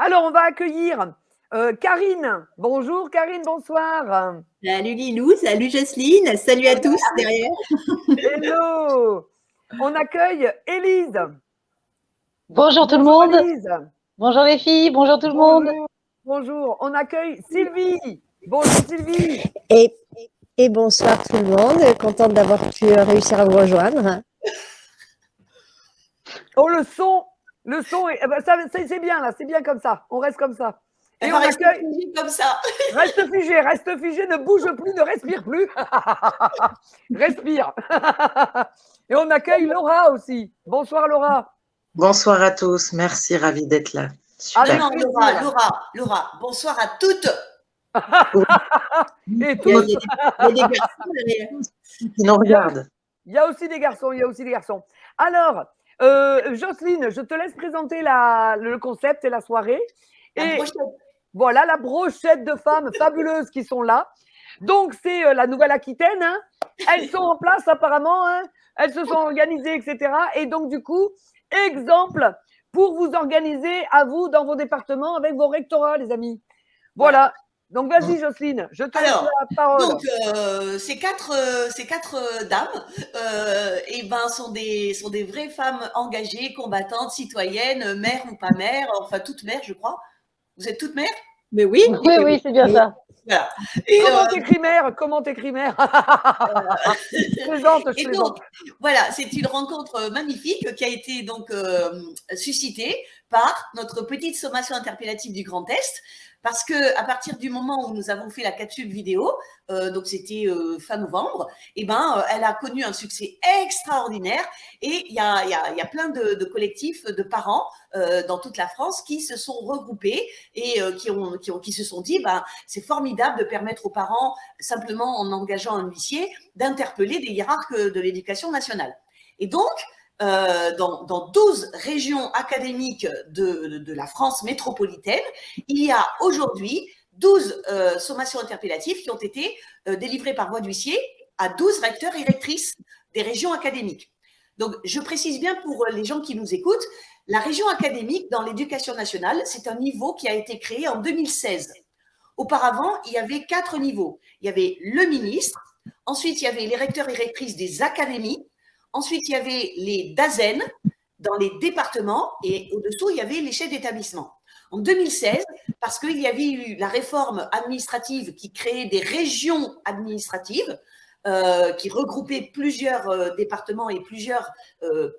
Alors, on va accueillir Karine. Bonjour Karine, bonsoir. Salut Lilou, salut Jocelyne, salut à tous derrière. Hello. On accueille Élise. Bonjour tout le Bonjour monde. Élise. Bonjour les filles, bonjour tout le monde. Bonjour. On accueille Sylvie. Bonjour Sylvie. Et bonsoir tout le monde, contente d'avoir pu réussir à vous rejoindre. Oh, le son, ça, c'est bien là, c'est bien comme ça. On reste comme ça. Et on accueille comme ça. Reste figé, ne bouge plus, ne respire plus. Respire. Et on accueille Laura aussi. Bonsoir Laura. Bonsoir à tous, merci, ravie d'être là. Ah non, Laura, bonsoir à toutes. Et tous. Il y a des garçons derrière. Qui nous regardent. Il y a aussi des garçons, Alors, Jocelyne, je te laisse présenter le concept et la soirée. Voilà, la brochette de femmes fabuleuses qui sont là. Donc, c'est la Nouvelle-Aquitaine. Hein. Elles sont en place apparemment. Hein. Elles se sont organisées, etc. Et donc, du coup, exemple pour vous organiser à vous dans vos départements avec vos rectorats, les amis. Voilà. Donc, vas-y, Jocelyne, je te laisse la parole. Donc, ces quatre dames sont des vraies femmes engagées, combattantes, citoyennes, mères ou pas mères, enfin toutes mères, je crois. Vous êtes toutes mères? Mais oui. Oui, c'est bien ça. Voilà. Et Comment t'écris mère Je plaisante. Donc, voilà, c'est une rencontre magnifique qui a été donc suscitée par notre petite sommation interpellative du Grand Est. Parce que à partir du moment où nous avons fait la capsule vidéo, donc c'était fin novembre, elle a connu un succès extraordinaire et il y a plein de collectifs de parents dans toute la France qui se sont regroupés et qui se sont dit c'est formidable de permettre aux parents, simplement en engageant un huissier, d'interpeller des hiérarques de l'éducation nationale. Et donc, dans 12 régions académiques de la France métropolitaine, il y a aujourd'hui 12 sommations interpellatives qui ont été délivrées par voie d'huissier à 12 recteurs et rectrices des régions académiques. Donc, je précise bien pour les gens qui nous écoutent, la région académique dans l'éducation nationale, c'est un niveau qui a été créé en 2016. Auparavant, il y avait 4 niveaux. Il y avait le ministre, ensuite il y avait les recteurs et rectrices des académies, ensuite, il y avait les DAZEN dans les départements et au-dessous, il y avait les chefs d'établissement. En 2016, parce qu'il y avait eu la réforme administrative qui créait des régions administratives qui regroupaient plusieurs départements et plusieurs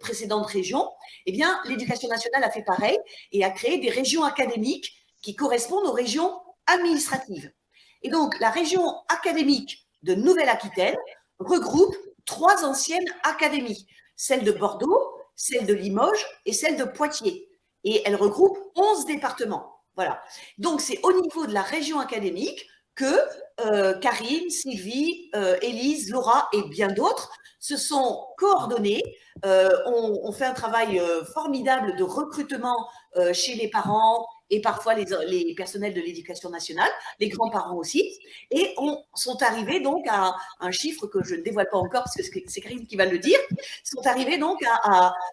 précédentes régions, eh bien, l'éducation nationale a fait pareil et a créé des régions académiques qui correspondent aux régions administratives. Et donc, la région académique de Nouvelle-Aquitaine regroupe 3 anciennes académies, celle de Bordeaux, celle de Limoges et celle de Poitiers. Et elle regroupe 11 départements. Voilà. Donc, c'est au niveau de la région académique que Karine, Sylvie, Élise, Laura et bien d'autres se sont coordonnées, ont fait un travail formidable de recrutement chez les parents et parfois les personnels de l'éducation nationale, les grands-parents aussi, et sont arrivés donc à un chiffre que je ne dévoile pas encore parce que c'est Karine qui va le dire, sont arrivés donc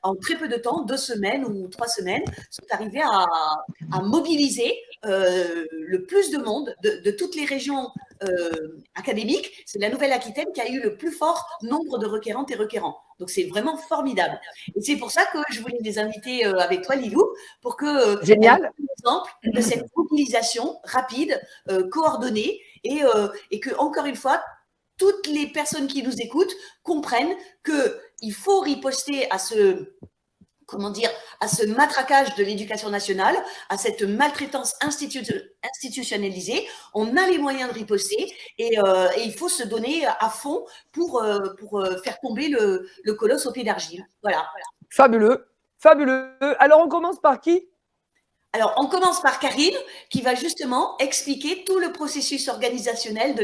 en très peu de temps, 2 semaines ou 3 semaines, sont arrivés à mobiliser le plus de monde de toutes les régions académiques. C'est la Nouvelle-Aquitaine qui a eu le plus fort nombre de requérantes et requérants. Donc, c'est vraiment formidable. Et c'est pour ça que je voulais les inviter avec toi, Lilou, pour que génial exemple de cette mobilisation rapide, coordonnée et que, encore une fois, toutes les personnes qui nous écoutent comprennent qu'il faut riposter à ce matraquage de l'éducation nationale, à cette maltraitance institutionnalisée. On a les moyens de riposter et il faut se donner à fond pour faire tomber le colosse au pied d'argile. Voilà. Fabuleux. Alors, on commence par qui ? Alors, on commence par Karine, qui va justement expliquer tout le processus organisationnel de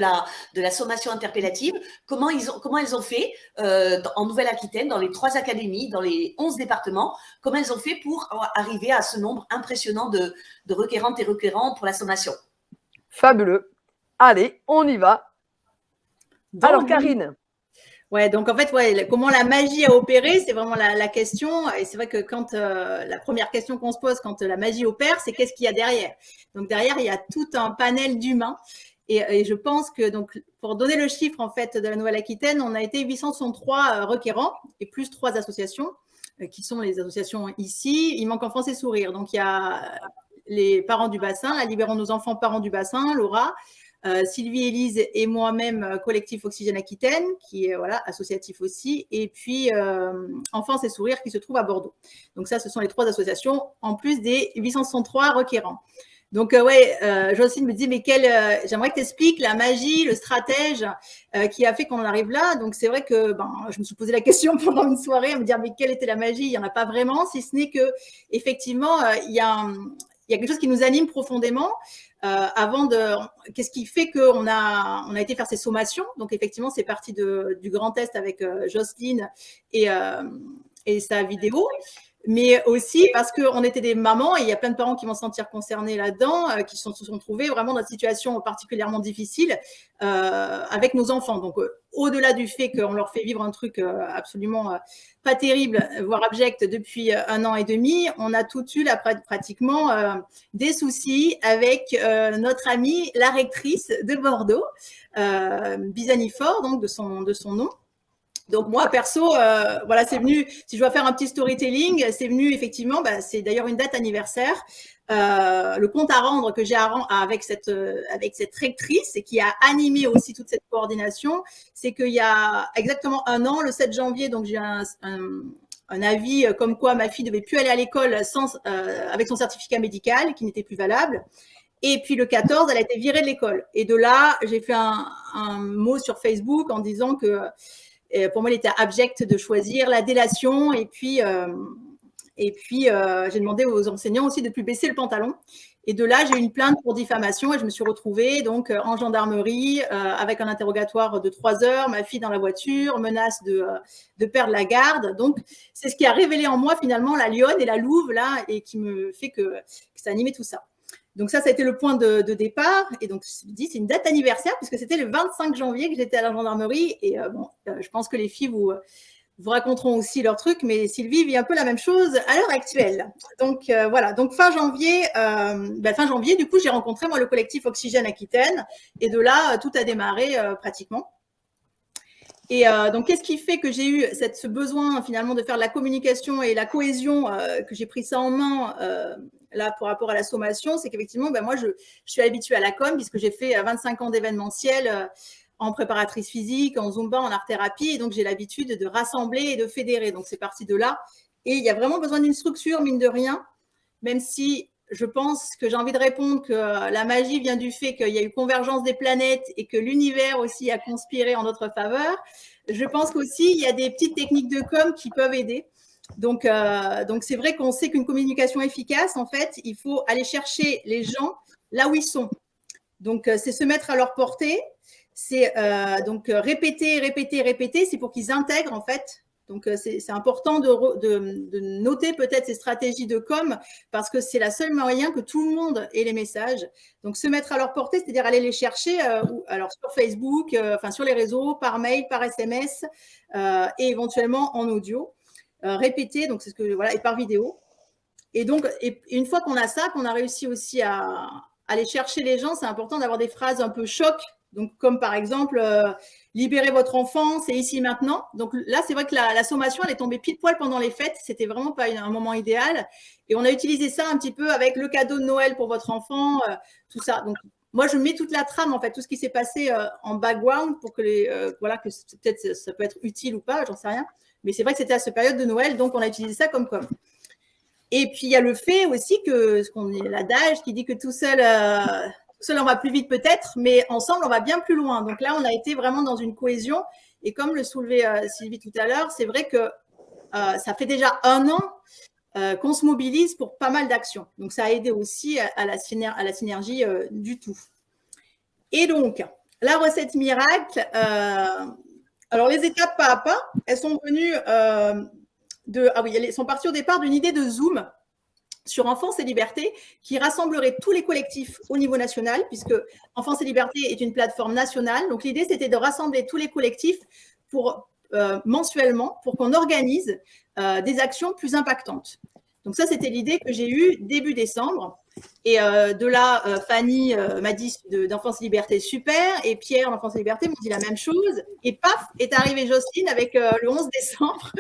la sommation interpellative, comment elles ont fait en Nouvelle-Aquitaine, dans les 3 académies, dans les 11 départements, comment elles ont fait pour arriver à ce nombre impressionnant de requérantes et requérants pour la sommation. Fabuleux. Allez, on y va. Alors, Karine. Ouais, donc en fait, ouais, comment la magie a opéré, c'est vraiment la question. Et c'est vrai que quand la première question qu'on se pose quand la magie opère, c'est qu'est-ce qu'il y a derrière. Donc derrière, il y a tout un panel d'humains. Et je pense que, donc, pour donner le chiffre en fait de la Nouvelle-Aquitaine, on a été 863 requérants et plus 3 associations qui sont les associations ici. Il manque Enfance et Sourire. Donc il y a les parents du bassin, la Libérons nos enfants parents du bassin, Laura. Sylvie, Élise et moi-même, collectif Oxygène Aquitaine, qui est voilà, associatif aussi, et puis Enfance et Sourire qui se trouve à Bordeaux. Donc ça, ce sont les 3 associations, en plus des 863 requérants. Donc Jocelyne me dit, mais j'aimerais que tu expliques la magie, le stratège qui a fait qu'on en arrive là. Donc c'est vrai que je me suis posé la question pendant une soirée à me dire, mais quelle était la magie? Il n'y en a pas vraiment, si ce n'est que effectivement, il y a quelque chose qui nous anime profondément. Qu'est-ce qui fait qu'on a été faire ces sommations? Donc effectivement, c'est parti du Grand Est avec Jocelyne et sa vidéo, mais aussi parce qu'on était des mamans et il y a plein de parents qui vont se sentir concernés là-dedans, qui se sont trouvés vraiment dans une situation particulièrement difficile avec nos enfants. Donc au-delà du fait qu'on leur fait vivre un truc absolument pas terrible, voire abject depuis 1 an et demi, on a tout eu pratiquement des soucis avec notre amie, la rectrice de Bordeaux, Bizani Fort, donc de son nom. Donc moi, perso, voilà, c'est venu, si je dois faire un petit storytelling, c'est venu effectivement, c'est d'ailleurs une date anniversaire, le compte à rendre que j'ai avec cette rectrice et qui a animé aussi toute cette coordination, c'est qu'il y a exactement 1 an, le 7 janvier, donc j'ai un avis comme quoi ma fille ne devait plus aller à l'école avec son certificat médical qui n'était plus valable. Et puis le 14, elle a été virée de l'école. Et de là, j'ai fait un mot sur Facebook en disant que pour moi, il était abject de choisir la délation. Et puis j'ai demandé aux enseignants aussi de ne plus baisser le pantalon. Et de là, j'ai eu une plainte pour diffamation et je me suis retrouvée donc en gendarmerie avec un interrogatoire de 3 heures, ma fille dans la voiture, menace de perdre la garde. Donc, c'est ce qui a révélé en moi finalement la lionne et la louve là et qui me fait que ça animait tout ça. Donc ça a été le point de départ. Et donc, je me dis, c'est une date anniversaire puisque c'était le 25 janvier que j'étais à la gendarmerie. Et je pense que les filles vous raconteront aussi leur truc, mais Sylvie vit un peu la même chose à l'heure actuelle. Donc voilà, donc fin janvier, du coup, j'ai rencontré moi le collectif Oxygène Aquitaine. Et de là, tout a démarré pratiquement. Et donc, qu'est-ce qui fait que j'ai eu ce besoin finalement de faire de la communication et la cohésion, que j'ai pris ça en main là par rapport à la sommation, c'est qu'effectivement, moi, je suis habituée à la com puisque j'ai fait 25 ans d'événementiel en préparatrice physique, en Zumba, en art-thérapie. Et donc, j'ai l'habitude de rassembler et de fédérer. Donc, c'est parti de là. Et il y a vraiment besoin d'une structure, mine de rien, même si je pense que j'ai envie de répondre que la magie vient du fait qu'il y a eu convergence des planètes et que l'univers aussi a conspiré en notre faveur. Je pense qu'aussi, il y a des petites techniques de com qui peuvent aider. Donc c'est vrai qu'on sait qu'une communication efficace, en fait, il faut aller chercher les gens là où ils sont. Donc, c'est se mettre à leur portée. C'est donc répéter, c'est pour qu'ils intègrent, en fait. Donc, c'est important de noter peut-être ces stratégies de com parce que c'est la seule moyen que tout le monde ait les messages. Donc, se mettre à leur portée, c'est-à-dire aller les chercher alors sur Facebook, sur les réseaux, par mail, par SMS et éventuellement en audio. Répéter, donc c'est ce que voilà, et par vidéo. Et donc, une fois qu'on a ça, qu'on a réussi aussi à aller chercher les gens, c'est important d'avoir des phrases un peu choc. Donc, comme par exemple, libérez votre enfant, c'est ici maintenant. Donc là, c'est vrai que la sommation, elle est tombée pile poil pendant les fêtes. C'était vraiment pas un moment idéal. Et on a utilisé ça un petit peu avec le cadeau de Noël pour votre enfant, tout ça. Donc, moi, je mets toute la trame, en fait, tout ce qui s'est passé en background pour que que peut-être ça peut être utile ou pas, j'en sais rien. Mais c'est vrai que c'était à cette période de Noël, donc on a utilisé ça comme com. Et puis, il y a le fait aussi que, l'adage qui dit que tout seul, on va plus vite peut-être, mais ensemble, on va bien plus loin. Donc là, on a été vraiment dans une cohésion. Et comme le soulevait Sylvie tout à l'heure, c'est vrai que ça fait déjà 1 an qu'on se mobilise pour pas mal d'actions. Donc, ça a aidé aussi à la synergie du tout. Et donc, la recette miracle, alors les étapes pas à pas, elles sont venues elles sont parties au départ d'une idée de Zoom sur Enfance et Liberté qui rassemblerait tous les collectifs au niveau national, puisque Enfance et Liberté est une plateforme nationale. Donc, l'idée, c'était de rassembler tous les collectifs pour mensuellement pour qu'on organise des actions plus impactantes. Donc ça, c'était l'idée que j'ai eue début décembre. Et de là, Fanny m'a dit d'Enfance et Liberté, super. Et Pierre d'Enfance et Liberté m'ont dit la même chose. Et paf, est arrivée Jocelyne avec le 11 décembre,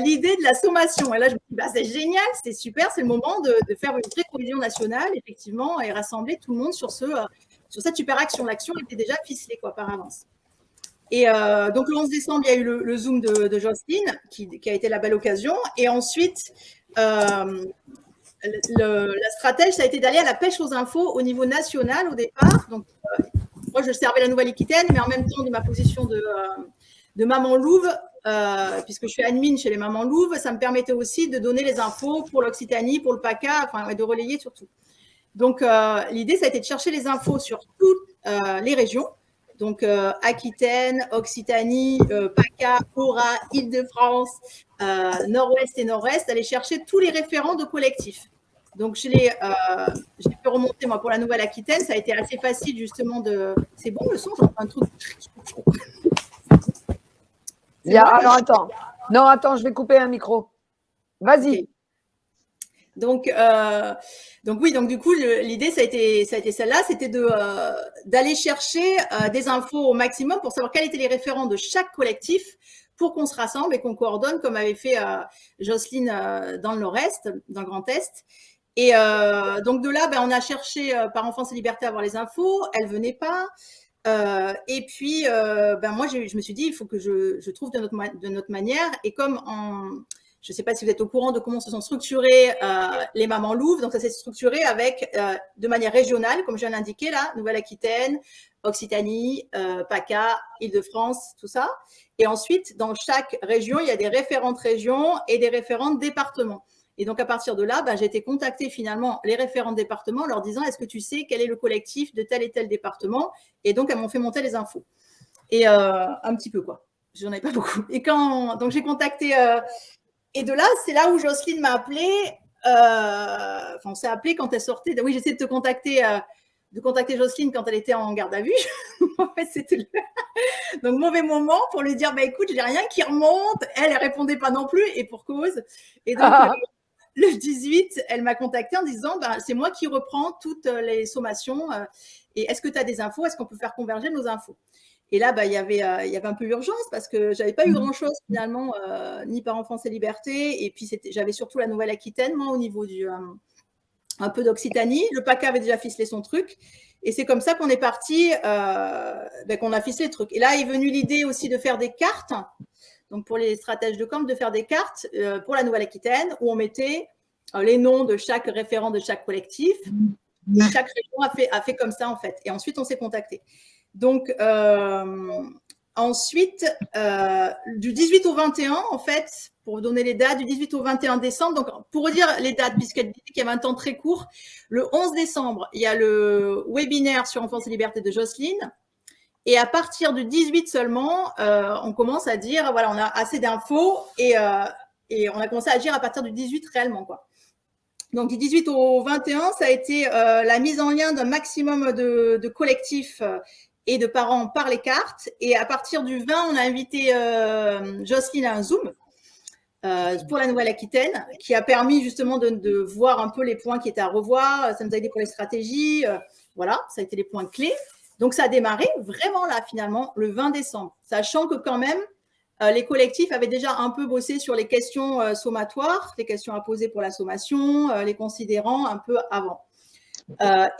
l'idée de la sommation. Et là, je me dis, bah, c'est génial, c'est super, c'est le moment de faire une vraie cohésion nationale, effectivement, et rassembler tout le monde sur cette super action. L'action était déjà ficelée par avance. Et donc, le 11 décembre, il y a eu le Zoom de Jocelyne, qui a été la belle occasion. Et ensuite, la stratège, ça a été d'aller à la pêche aux infos au niveau national au départ. Donc, moi, je servais la Nouvelle-Aquitaine, mais en même temps, de ma position de maman louve, puisque je suis admin chez les mamans louves, ça me permettait aussi de donner les infos pour l'Occitanie, pour le PACA, et de relayer surtout. Donc, l'idée, ça a été de chercher les infos sur toutes les régions. Donc, Aquitaine, Occitanie, PACA, Aura, Île-de-France, Nord-Ouest et Nord-Est, aller chercher tous les référents de collectifs. Donc, j'ai pu remonter, moi, pour la Nouvelle-Aquitaine. Ça a été assez facile, justement, C'est bon, le son, j'entends un truc. Alors, attends. Non, attends, je vais couper un micro. Vas-y. Okay. Donc oui, donc du coup, l'idée, ça a été celle-là, c'était d'aller chercher des infos au maximum pour savoir quels étaient les référents de chaque collectif pour qu'on se rassemble et qu'on coordonne, comme avait fait Jocelyne dans le Nord-Est, dans le Grand Est. Et donc de là, on a cherché par Enfance et Liberté à avoir les infos. Elles venaient pas. Et puis, moi, je me suis dit, il faut que je trouve de notre manière. Et comme je ne sais pas si vous êtes au courant de comment se sont structurées les mamans louves. Donc, ça s'est structuré de manière régionale, comme je viens d'indiquer là, Nouvelle-Aquitaine, Occitanie, PACA, Île-de-France, tout ça. Et ensuite, dans chaque région, il y a des référentes régions et des référentes départements. Et donc, à partir de là, j'ai été contacter finalement les référents de département en leur disant, est-ce que tu sais quel est le collectif de tel et tel département? Et donc, elles m'ont fait monter les infos. Et un petit peu, quoi. J'en ai pas beaucoup. Et donc, j'ai contacté... et de là, c'est là où Jocelyne m'a appelé. On s'est appelé quand elle sortait. Oui, j'essaie de contacter Jocelyne quand elle était en garde à vue. En fait, c'était donc mauvais moment pour lui dire, écoute, j'ai rien qui remonte. Elle répondait pas non plus, et pour cause. Et donc, le 18, elle m'a contacté en disant, c'est moi qui reprends toutes les sommations. Et est-ce que tu as des infos? Est-ce qu'on peut faire converger nos infos? Et là, il y avait un peu urgence parce que j'avais pas eu grand-chose finalement, ni par Enfance et Liberté. Et puis, j'avais surtout la Nouvelle-Aquitaine, moi, au niveau un peu d'Occitanie. Le PACA avait déjà ficelé son truc. Et c'est comme ça qu'on est parti, qu'on a ficelé le truc. Et là est venue l'idée aussi de faire des cartes. Donc, pour les stratèges de camp, de faire des cartes pour la Nouvelle-Aquitaine où on mettait les noms de chaque référent de chaque collectif. Et chaque région a fait comme ça, en fait. Et ensuite, on s'est contacté. Donc, ensuite, du 18 au 21, en fait, pour vous donner les dates, du 18 au 21 décembre, donc pour redire les dates, puisqu'elle dit qu'il y avait un temps très court, le 11 décembre, il y a le webinaire sur Enfance et Liberté de Jocelyne. Et à partir du 18 seulement, on commence à dire, voilà, on a assez d'infos et on a commencé à agir à partir du 18 réellement, quoi. Donc, du 18 au 21, ça a été la mise en lien d'un maximum de collectifs et de parents par les cartes. Et à partir du 20, on a invité Jocelyne à un Zoom pour la Nouvelle-Aquitaine, qui a permis justement de voir un peu les points qui étaient à revoir. Ça nous a aidé pour les stratégies. Voilà, ça a été les points clés. Donc, ça a démarré vraiment là, finalement, le 20 décembre, sachant que quand même, les collectifs avaient déjà un peu bossé sur les questions sommatoires, les questions à poser pour la sommation, les considérants un peu avant.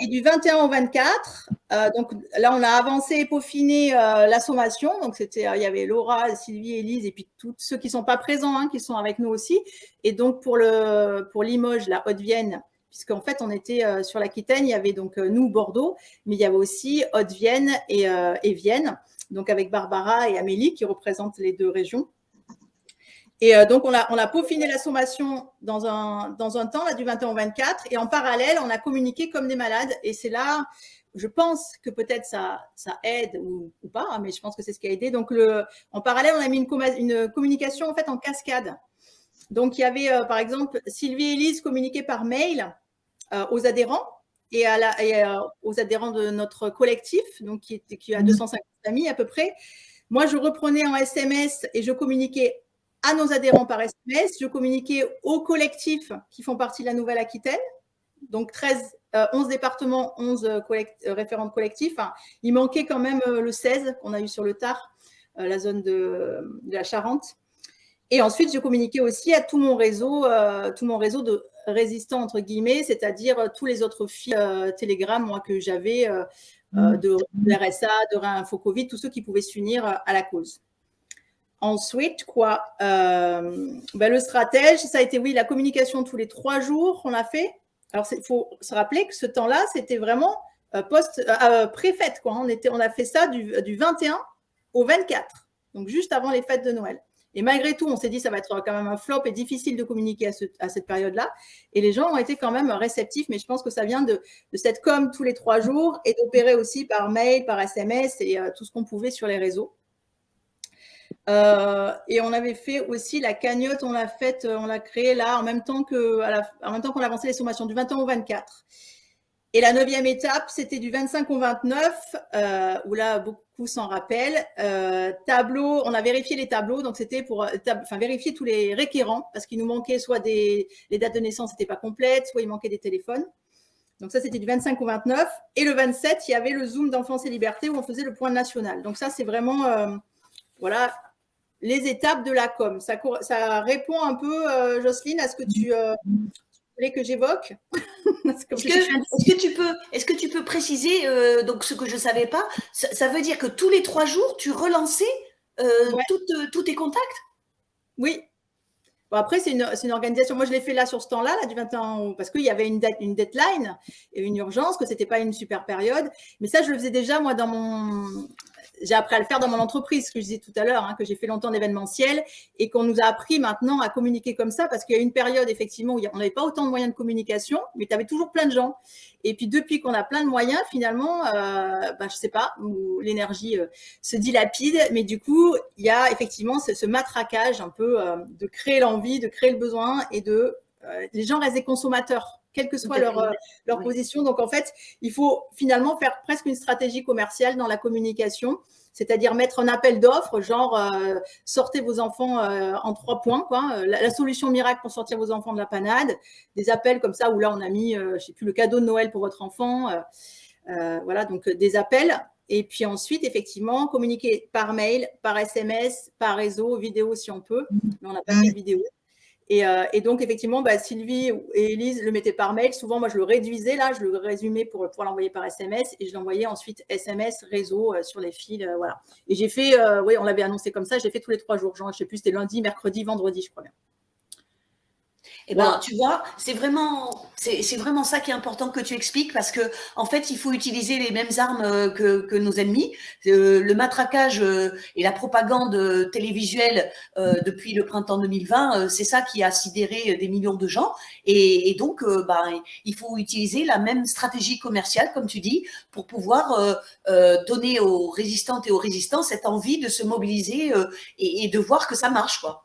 Et du 21 au 24, donc là, on a avancé et peaufiné la sommation. Donc, il y avait Laura, Sylvie, Élise et puis tous ceux qui ne sont pas présents, qui sont avec nous aussi. Et donc, pour Limoges, la Haute-Vienne, puisqu'en fait, on était sur l'Aquitaine, il y avait donc nous, Bordeaux, mais il y avait aussi Haute-Vienne et Vienne, donc avec Barbara et Amélie qui représentent les deux régions. Et donc, on a peaufiné la sommation dans un temps, là, du 21 au 24. Et en parallèle, on a communiqué comme des malades. Et c'est là, je pense que peut-être ça aide ou pas, hein, mais je pense que c'est ce qui a aidé. Donc, en parallèle, on a mis une communication en fait en cascade. Donc, il y avait, par exemple, Sylvie et Élise communiquaient par mail aux adhérents et aux adhérents de notre collectif, donc qui a 250 amis à peu près. Moi, je reprenais en SMS et je communiquais à nos adhérents par SMS. Je communiquais aux collectifs qui font partie de la Nouvelle-Aquitaine. Donc 11 départements, 11 référents de collectifs. Enfin, il manquait quand même le 16 qu'on a eu sur le tard, la zone de la Charente. Et ensuite, je communiquais aussi à tout mon réseau de résistants, entre guillemets, c'est-à-dire tous les autres fils Telegram, moi, que j'avais de RSA, de Réinfo Covid, tous ceux qui pouvaient s'unir à la cause. Ensuite, quoi le stratège, ça a été, oui, la communication tous les 3 jours, on l'a fait. Alors, il faut se rappeler que ce temps-là, c'était vraiment pré-fête, quoi. On a fait ça du 21 au 24, donc juste avant les fêtes de Noël. Et malgré tout, on s'est dit ça va être quand même un flop et difficile de communiquer à cette période-là. Et les gens ont été quand même réceptifs, mais je pense que ça vient de cette com tous les 3 jours et d'opérer aussi par mail, par SMS et tout ce qu'on pouvait sur les réseaux. Et on avait fait aussi la cagnotte, on l'a créée là en même temps qu'on avançait les sommations du 21 au 24. Et la 9e étape, c'était du 25 au 29, où là, beaucoup s'en rappellent. Tableau, on a vérifié les tableaux, donc c'était pour vérifier tous les requérants, parce qu'il nous manquait soit les dates de naissance n'étaient pas complètes, soit il manquait des téléphones. Donc ça, c'était du 25 au 29. Et le 27, il y avait le Zoom d'Enfance et Liberté, où on faisait le point national. Donc ça, c'est vraiment, voilà, les étapes de la com. Ça répond un peu, Jocelyne, à ce que tu voulais que j'évoque. Est-ce que tu peux préciser donc ce que je ne savais pas, ça veut dire que tous les 3 jours, tu relançais tous tes contacts? Oui. Bon, après, c'est une organisation. Moi, je l'ai fait là sur ce temps-là, du 21, parce qu'il y avait une deadline et une urgence, que ce n'était pas une super période. Mais ça, je le faisais déjà, moi, j'ai appris à le faire dans mon entreprise, ce que je disais tout à l'heure, que j'ai fait longtemps d'événementiel et qu'on nous a appris maintenant à communiquer comme ça, parce qu'il y a une période, effectivement, où on n'avait pas autant de moyens de communication, mais tu avais toujours plein de gens. Et puis, depuis qu'on a plein de moyens, finalement, je ne sais pas, où l'énergie se dilapide, mais du coup, il y a effectivement ce matraquage un peu de créer l'envie, de créer le besoin et les gens restent des consommateurs, quelle que soit leur position. Donc, en fait, il faut finalement faire presque une stratégie commerciale dans la communication, c'est-à-dire mettre un appel d'offres, genre sortez vos enfants en 3 points, quoi. La solution miracle pour sortir vos enfants de la panade, des appels comme ça où là, on a mis, je ne sais plus, le cadeau de Noël pour votre enfant. Voilà, donc des appels. Et puis ensuite, effectivement, communiquer par mail, par SMS, par réseau, vidéo si on peut. Mais on n'a pas fait de vidéo. Et donc, effectivement, Sylvie et Élise le mettaient par mail. Souvent, moi, je le réduisais, là, je le résumais pour pouvoir l'envoyer par SMS et je l'envoyais ensuite SMS, réseau, sur les fils, voilà. Et j'ai fait, on l'avait annoncé comme ça, j'ai fait tous les 3 jours. Genre, je ne sais plus, c'était lundi, mercredi, vendredi, je crois bien. Eh ben, tu vois, c'est vraiment ça qui est important que tu expliques, parce que en fait, il faut utiliser les mêmes armes que nos ennemis. Le matraquage et la propagande télévisuelle depuis le printemps 2020, c'est ça qui a sidéré des millions de gens. Et donc, il faut utiliser la même stratégie commerciale, comme tu dis, pour pouvoir donner aux résistantes et aux résistants cette envie de se mobiliser et de voir que ça marche, quoi.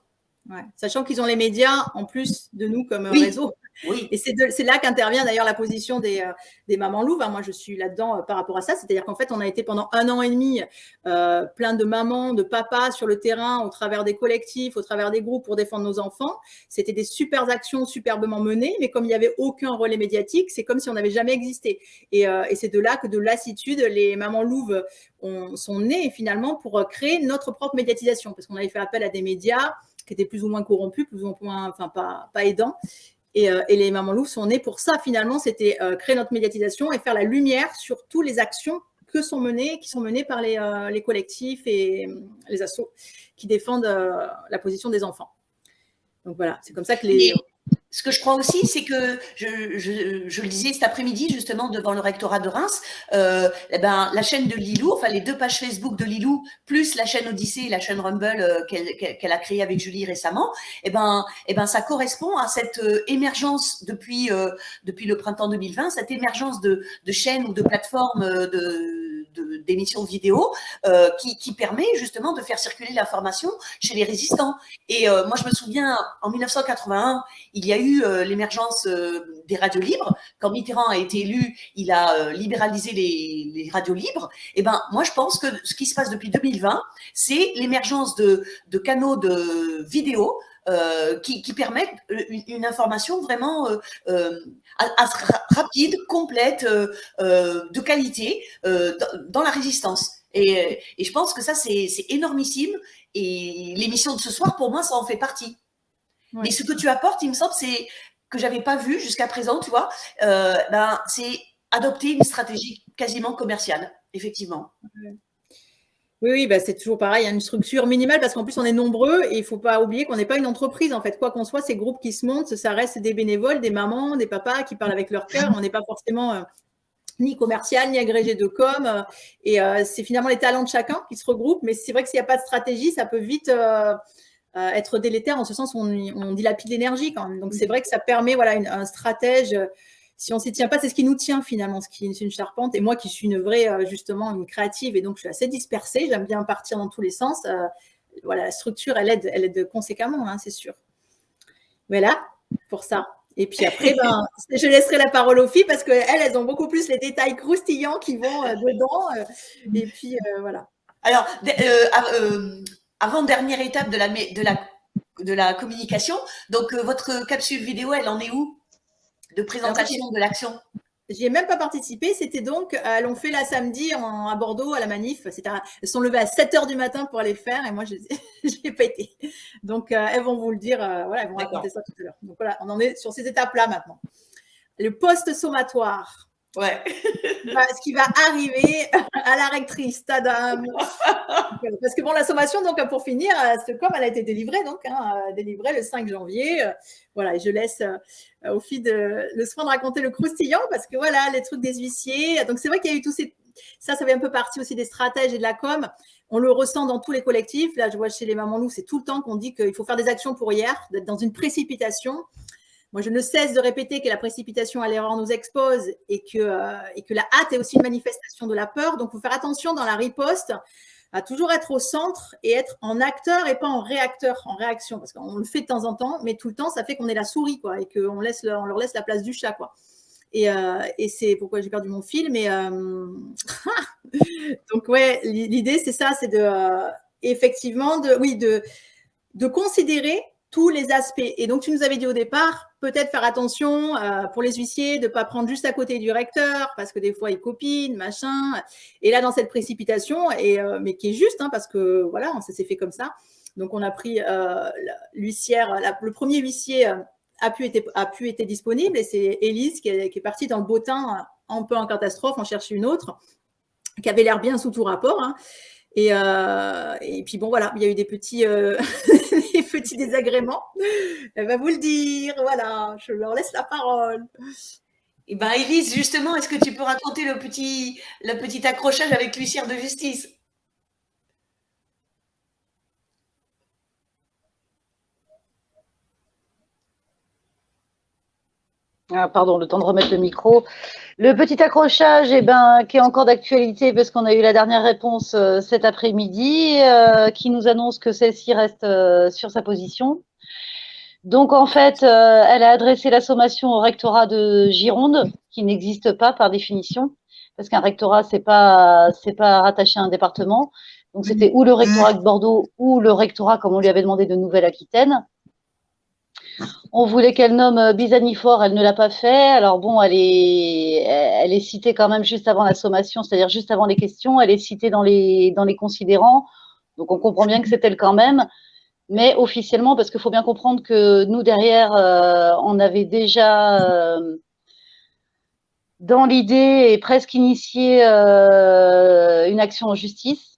Ouais. Sachant qu'ils ont les médias en plus de nous comme réseau. Oui. Et c'est là qu'intervient d'ailleurs la position des mamans louves. Moi, je suis là-dedans par rapport à ça. C'est-à-dire qu'en fait, on a été pendant 1 an et demi plein de mamans, de papas sur le terrain, au travers des collectifs, au travers des groupes pour défendre nos enfants. C'était des super actions superbement menées, mais comme il n'y avait aucun relais médiatique, c'est comme si on n'avait jamais existé. Et c'est de là que de lassitude, les mamans louves sont nées finalement pour créer notre propre médiatisation, parce qu'on avait fait appel à des médias qui étaient plus ou moins corrompus, plus ou moins, pas aidants. Et les mamans louves sont nées pour ça, finalement, c'était créer notre médiatisation et faire la lumière sur toutes les actions qui sont menées par les collectifs et les assos qui défendent la position des enfants. Donc voilà, c'est comme ça que Ce que je crois aussi, c'est que je le disais cet après-midi justement devant le rectorat de Reims, la chaîne de Lilou, enfin les 2 pages Facebook de Lilou, plus la chaîne Odyssée et la chaîne Rumble qu'elle a créée avec Julie récemment, ça correspond à cette émergence depuis le printemps 2020, cette émergence de chaînes ou de plateformes d'émissions vidéo qui permet justement de faire circuler l'information chez les résistants. Et moi, je me souviens, en 1981, il y a eu l'émergence des radios libres. Quand Mitterrand a été élu, il a libéralisé les radios libres. Et ben, moi, je pense que ce qui se passe depuis 2020, c'est l'émergence de canaux de vidéo qui permettent une information vraiment rapide, complète, de qualité dans la résistance. Et je pense que ça, c'est énormissime. Et l'émission de ce soir, pour moi, ça en fait partie. Oui. Mais ce que tu apportes, il me semble, c'est que j'avais pas vu jusqu'à présent, tu vois, c'est adopter une stratégie quasiment commerciale, effectivement. Oui, bah c'est toujours pareil, il y a une structure minimale parce qu'en plus on est nombreux et il ne faut pas oublier qu'on n'est pas une entreprise en fait. Quoi qu'on soit, ces groupes qui se montent, ça reste des bénévoles, des mamans, des papas qui parlent avec leur cœur. On n'est pas forcément ni commercial, ni agrégé de com. Et c'est finalement les talents de chacun qui se regroupent. Mais c'est vrai que s'il n'y a pas de stratégie, ça peut vite être délétère en ce sens où on dilapide l'énergie quand même. Donc c'est vrai que ça permet un stratège. Si on ne s'y tient pas, c'est ce qui nous tient finalement, ce qui est une charpente. Et moi qui suis une vraie, justement, une créative et donc je suis assez dispersée, j'aime bien partir dans tous les sens. La structure, elle aide conséquemment, hein, c'est sûr. Voilà, pour ça. Et puis après, je laisserai la parole aux filles parce qu'elles ont beaucoup plus les détails croustillants qui vont dedans. Et puis, voilà. Alors, avant-dernière étape de la communication, donc votre capsule vidéo, elle en est où ? De présentation de l'action. J'y ai même pas participé. C'était donc, elles l'ont fait là samedi à Bordeaux à la manif. Elles sont levées à 7h du matin pour aller faire et moi, je n'y ai pas été. Donc, elles vont vous le dire. Elles vont raconter ça tout à l'heure. Donc voilà, on en est sur ces étapes-là maintenant. Le post-sommatoire. Ouais. Ce qui va arriver à la rectrice, tadam. Parce que bon, la sommation, donc pour finir, comme elle a été délivrée, donc délivrée le 5 janvier. Voilà, et je laisse aux filles le soin de raconter le croustillant parce que voilà, les trucs des huissiers. Donc c'est vrai qu'il y a eu tous ces, ça fait un peu partie aussi des stratèges et de la com. On le ressent dans tous les collectifs. Là, je vois chez les mamans loups, c'est tout le temps qu'on dit qu'il faut faire des actions pour hier, d'être dans une précipitation. Moi, je ne cesse de répéter que la précipitation à l'erreur nous expose et que la hâte est aussi une manifestation de la peur. Donc, il faut faire attention dans la riposte à toujours être au centre et être en acteur et pas en réacteur, en réaction. Parce qu'on le fait de temps en temps, mais tout le temps, ça fait qu'on est la souris, quoi, et qu'on leur laisse la place du chat, quoi. Et c'est pourquoi j'ai perdu mon fil. Mais donc, ouais, l'idée, c'est ça, c'est effectivement de considérer tous les aspects. Et donc, tu nous avais dit au départ, peut-être faire attention pour les huissiers, de ne pas prendre juste à côté du recteur, parce que des fois, ils copinent, machin. Et là, dans cette précipitation, mais qui est juste, hein, parce que voilà, ça s'est fait comme ça. Donc, on a pris l'huissière, le premier huissier a pu être disponible, et c'est Élise qui est partie dans le bottin, un peu en catastrophe, en chercher une autre, qui avait l'air bien sous tout rapport, hein. Et puis bon, voilà, il y a eu des petits, des petits désagréments. Elle va vous le dire, voilà, je leur laisse la parole. Et bien, Élise, justement, est-ce que tu peux raconter le petit accrochage avec l'huissière de justice ? Pardon, le temps de remettre le micro. Le petit accrochage, qui est encore d'actualité parce qu'on a eu la dernière réponse cet après-midi qui nous annonce que celle-ci reste sur sa position. Donc, en fait, elle a adressé la sommation au rectorat de Gironde, qui n'existe pas par définition, parce qu'un rectorat, c'est pas rattaché à un département. Donc, c'était ou le rectorat de Bordeaux ou le rectorat, comme on lui avait demandé, de Nouvelle-Aquitaine. On voulait qu'elle nomme Bizanifor, elle ne l'a pas fait. Alors bon, elle est citée quand même juste avant la sommation, c'est-à-dire juste avant les questions. Elle est citée dans les considérants. Donc on comprend bien que c'est elle quand même. Mais officiellement, parce qu'il faut bien comprendre que nous, derrière, on avait déjà, dans l'idée, et presque initié une action en justice.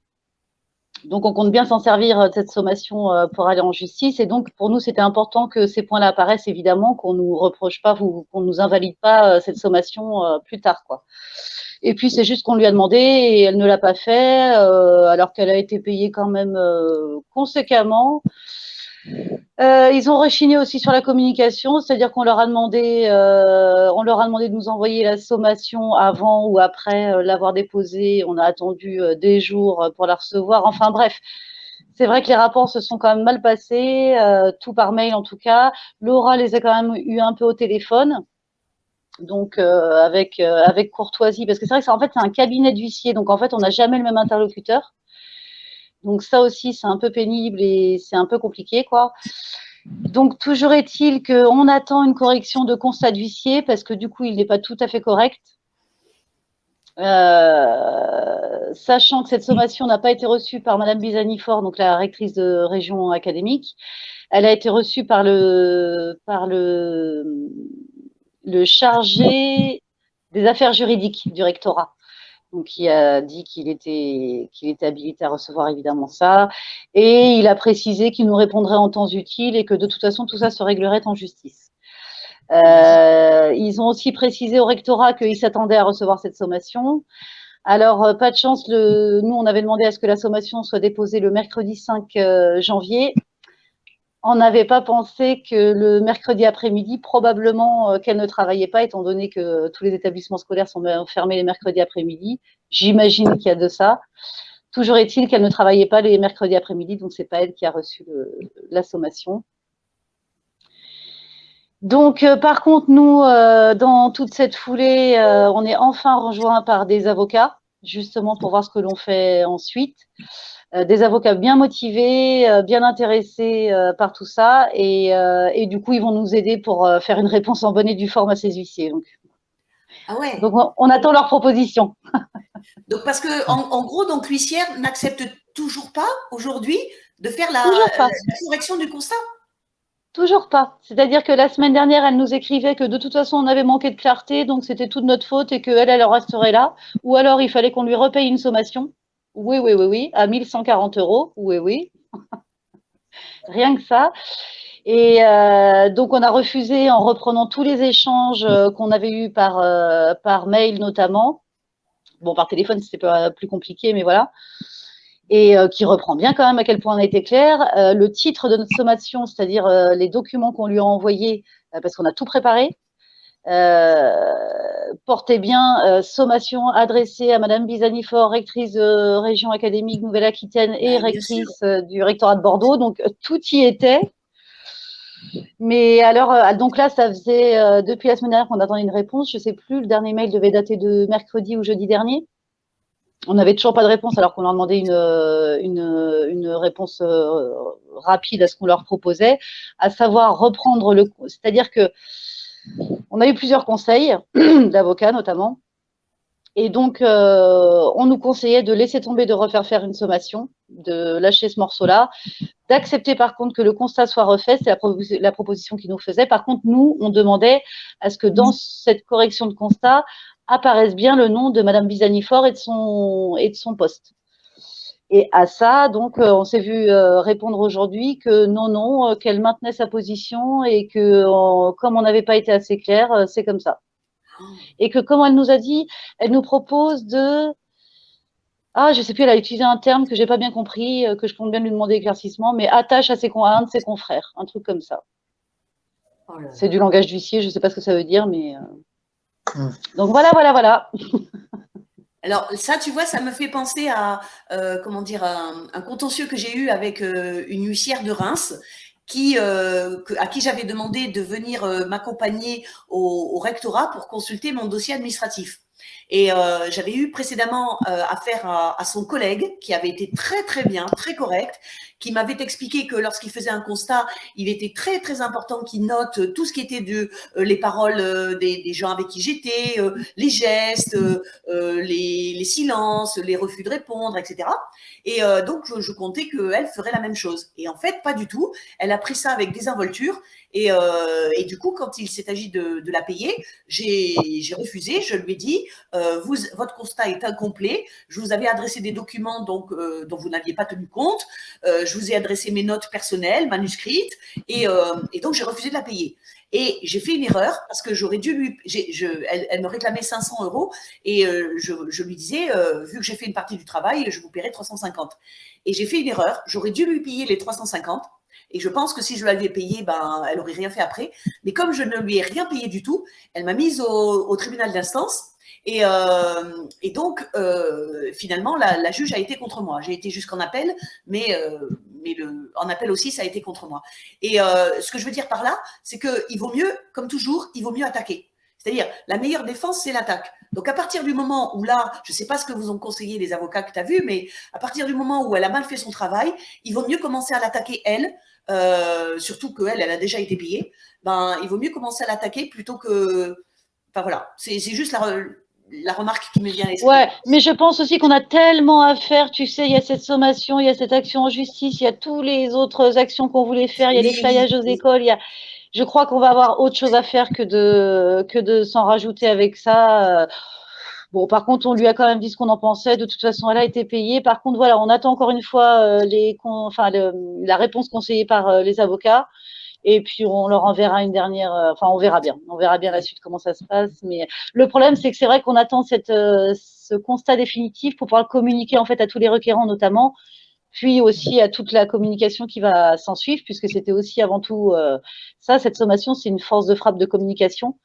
Donc, on compte bien s'en servir de cette sommation pour aller en justice. Et donc, pour nous, c'était important que ces points-là apparaissent, évidemment, qu'on ne nous reproche pas, qu'on ne nous invalide pas cette sommation plus tard, quoi. Et puis, c'est juste qu'on lui a demandé et elle ne l'a pas fait, alors qu'elle a été payée quand même conséquemment. Ils ont rechigné aussi sur la communication, c'est-à-dire qu'on leur a demandé de nous envoyer la sommation avant ou après l'avoir déposée. On a attendu des jours pour la recevoir. Enfin bref, c'est vrai que les rapports se sont quand même mal passés, tout par mail en tout cas. Laura les a quand même eu un peu au téléphone, donc avec courtoisie, parce que c'est vrai que en fait c'est un cabinet d'huissier, donc en fait on n'a jamais le même interlocuteur. Donc ça aussi c'est un peu pénible et c'est un peu compliqué quoi. Donc toujours est-il qu'on attend une correction de constat d'huissier parce que du coup il n'est pas tout à fait correct. Sachant que cette sommation n'a pas été reçue par Madame Bizani-Fort, donc la rectrice de région académique, elle a été reçue par le chargé des affaires juridiques du rectorat, donc qui a dit qu'il était habilité à recevoir évidemment ça, et il a précisé qu'il nous répondrait en temps utile et que de toute façon tout ça se réglerait en justice. Ils ont aussi précisé au rectorat qu'ils s'attendaient à recevoir cette sommation. Alors, pas de chance, nous, on avait demandé à ce que la sommation soit déposée le mercredi 5 janvier. On n'avait pas pensé que le mercredi après-midi, probablement qu'elle ne travaillait pas, étant donné que tous les établissements scolaires sont fermés les mercredis après-midi. J'imagine qu'il y a de ça. Toujours est-il qu'elle ne travaillait pas les mercredis après-midi, donc c'est pas elle qui a reçu la sommation. Donc, par contre, nous, dans toute cette foulée, on est enfin rejoints par des avocats, justement pour voir ce que l'on fait ensuite. Des avocats bien motivés, bien intéressés par tout ça. Et du coup, ils vont nous aider pour faire une réponse en bonne et due forme à ces huissiers. Donc, Ah ouais. Donc on attend leurs propositions. Donc, parce que, en gros, donc, l'huissière n'accepte toujours pas aujourd'hui de faire la correction du constat. Toujours pas. C'est-à-dire que la semaine dernière, elle nous écrivait que de toute façon, on avait manqué de clarté, donc c'était toute notre faute et qu'elle, elle resterait là. Ou alors, il fallait qu'on lui repaye une sommation. Oui, à 1140 €. Oui. Rien que ça. Et donc, on a refusé en reprenant tous les échanges qu'on avait eus par mail notamment. Bon, par téléphone, c'était pas plus compliqué, mais voilà. Et qui reprend bien quand même à quel point on a été clair. Le titre de notre sommation, c'est-à-dire les documents qu'on lui a envoyés, parce qu'on a tout préparé, portait bien sommation adressée à Madame Bizani-Fort, rectrice de région académique Nouvelle-Aquitaine et rectrice du rectorat de Bordeaux. Donc tout y était. Mais alors, donc là, ça faisait depuis la semaine dernière qu'on attendait une réponse. Je ne sais plus, le dernier mail devait dater de mercredi ou jeudi dernier. On n'avait toujours pas de réponse alors qu'on leur demandait une réponse rapide à ce qu'on leur proposait, à savoir reprendre c'est-à-dire que on a eu plusieurs conseils d'avocats notamment, et donc on nous conseillait de laisser tomber, de refaire faire une sommation, de lâcher ce morceau-là, d'accepter par contre que le constat soit refait, c'est la proposition qu'ils nous faisaient. Par contre, nous, on demandait à ce que dans cette correction de constat apparaisse bien le nom de Madame Bizani-Fort et de son poste. Et à ça, donc, on s'est vu répondre aujourd'hui que non, qu'elle maintenait sa position et que comme on n'avait pas été assez clair, c'est comme ça. Et que, comme elle nous a dit, elle nous propose de... Ah, je sais plus, elle a utilisé un terme que j'ai pas bien compris, que je compte bien lui demander éclaircissement, mais attache à un de ses confrères, un truc comme ça. Oh là là. C'est du langage d'huissier, je sais pas ce que ça veut dire, mais... Donc voilà. Alors ça, tu vois, ça me fait penser à un contentieux que j'ai eu avec une huissière de Reims à qui j'avais demandé de venir m'accompagner au rectorat pour consulter mon dossier administratif. Et j'avais eu précédemment affaire à son collègue qui avait été très très bien, très correct, qui m'avait expliqué que lorsqu'il faisait un constat, il était très très important qu'il note tout ce qui était les paroles des gens avec qui j'étais, les gestes, les silences, les refus de répondre, etc. Et donc je comptais qu'elle ferait la même chose. Et en fait, pas du tout. Elle a pris ça avec désinvolture. Et du coup, quand il s'est agi de la payer, j'ai refusé. Je lui ai dit, votre constat est incomplet. Je vous avais adressé des documents dont vous n'aviez pas tenu compte. Je vous ai adressé mes notes personnelles, manuscrites. Et donc, j'ai refusé de la payer. Et j'ai fait une erreur parce que j'aurais dû elle me réclamait 500 € et je lui disais, vu que j'ai fait une partie du travail, je vous paierai 350. Et j'ai fait une erreur. J'aurais dû lui payer les 350. Et je pense que si je l'avais payée, elle n'aurait rien fait après. Mais comme je ne lui ai rien payé du tout, elle m'a mise au tribunal d'instance. Et donc, finalement, la juge a été contre moi. J'ai été jusqu'en appel, mais en appel aussi, ça a été contre moi. Et ce que je veux dire par là, c'est qu'il vaut mieux, comme toujours, il vaut mieux attaquer. C'est-à-dire, la meilleure défense, c'est l'attaque. Donc, à partir du moment où là, je ne sais pas ce que vous ont conseillé les avocats que tu as vus, mais à partir du moment où elle a mal fait son travail, il vaut mieux commencer à l'attaquer elle, surtout qu'elle, elle a déjà été payée. Il vaut mieux commencer à l'attaquer plutôt que… Enfin, voilà, c'est juste la remarque qui me vient à l'esprit. Ouais, mais je pense aussi qu'on a tellement à faire, tu sais, il y a cette sommation, il y a cette action en justice, il y a toutes les autres actions qu'on voulait faire, il y a les flyages aux écoles, je crois qu'on va avoir autre chose à faire que de s'en rajouter avec ça. Bon, par contre, on lui a quand même dit ce qu'on en pensait. De toute façon, elle a été payée. Par contre, voilà, on attend encore une fois la réponse conseillée par les avocats. Et puis, on leur enverra une dernière… on verra bien. On verra bien la suite, comment ça se passe. Mais le problème, c'est que c'est vrai qu'on attend ce constat définitif pour pouvoir le communiquer, en fait, à tous les requérants, notamment, puis aussi à toute la communication qui va s'en suivre, puisque c'était aussi avant tout cette sommation, c'est une force de frappe de communication.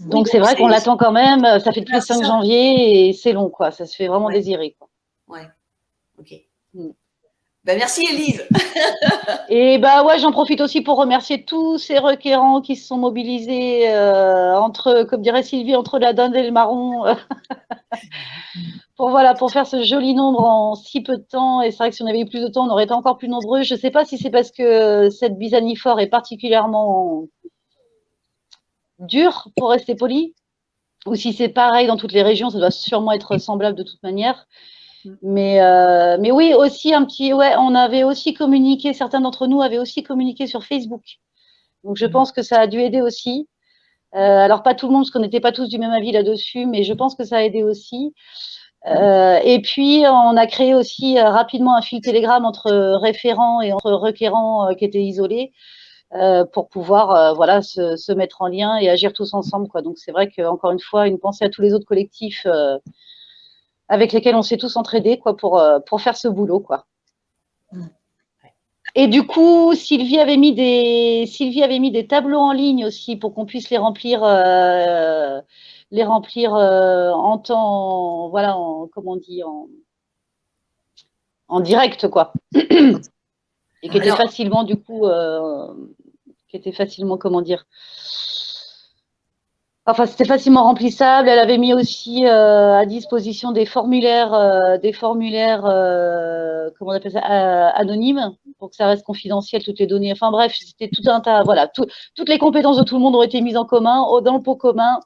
Donc, c'est vrai qu'on l'attend quand même. Ça fait depuis le 5 janvier et c'est long, quoi. Ça se fait vraiment désirer, quoi. Ouais, ok. Merci Élise. Et j'en profite aussi pour remercier tous ces requérants qui se sont mobilisés comme dirait Sylvie, entre la dinde et le marron, pour faire ce joli nombre en si peu de temps. Et c'est vrai que si on avait eu plus de temps, on aurait été encore plus nombreux. Je ne sais pas si c'est parce que cette Bisanifort est particulièrement dure, pour rester poli, ou si c'est pareil dans toutes les régions, ça doit sûrement être semblable de toute manière. Mais oui, aussi on avait aussi communiqué, certains d'entre nous avaient aussi communiqué sur Facebook. Donc je pense que ça a dû aider aussi. Alors pas tout le monde, parce qu'on n'était pas tous du même avis là-dessus, mais je pense que ça a aidé aussi. Et puis on a créé aussi rapidement un fil Telegram entre référents et entre requérants qui étaient isolés pour pouvoir se mettre en lien et agir tous ensemble, quoi. Donc c'est vrai qu'encore une fois, une pensée à tous les autres collectifs avec lesquels on s'est tous entraidés, quoi, pour faire ce boulot, quoi. Et du coup, Sylvie avait mis des tableaux en ligne aussi pour qu'on puisse les remplir en temps, voilà, en direct, quoi. Et qui était facilement, du coup, comment dire, enfin, c'était facilement remplissable. Elle avait mis aussi à disposition des formulaires, comment on appelle ça, anonymes, pour que ça reste confidentiel, toutes les données. Enfin bref, c'était tout un tas. Voilà, toutes les compétences de tout le monde ont été mises en commun, dans le pot commun,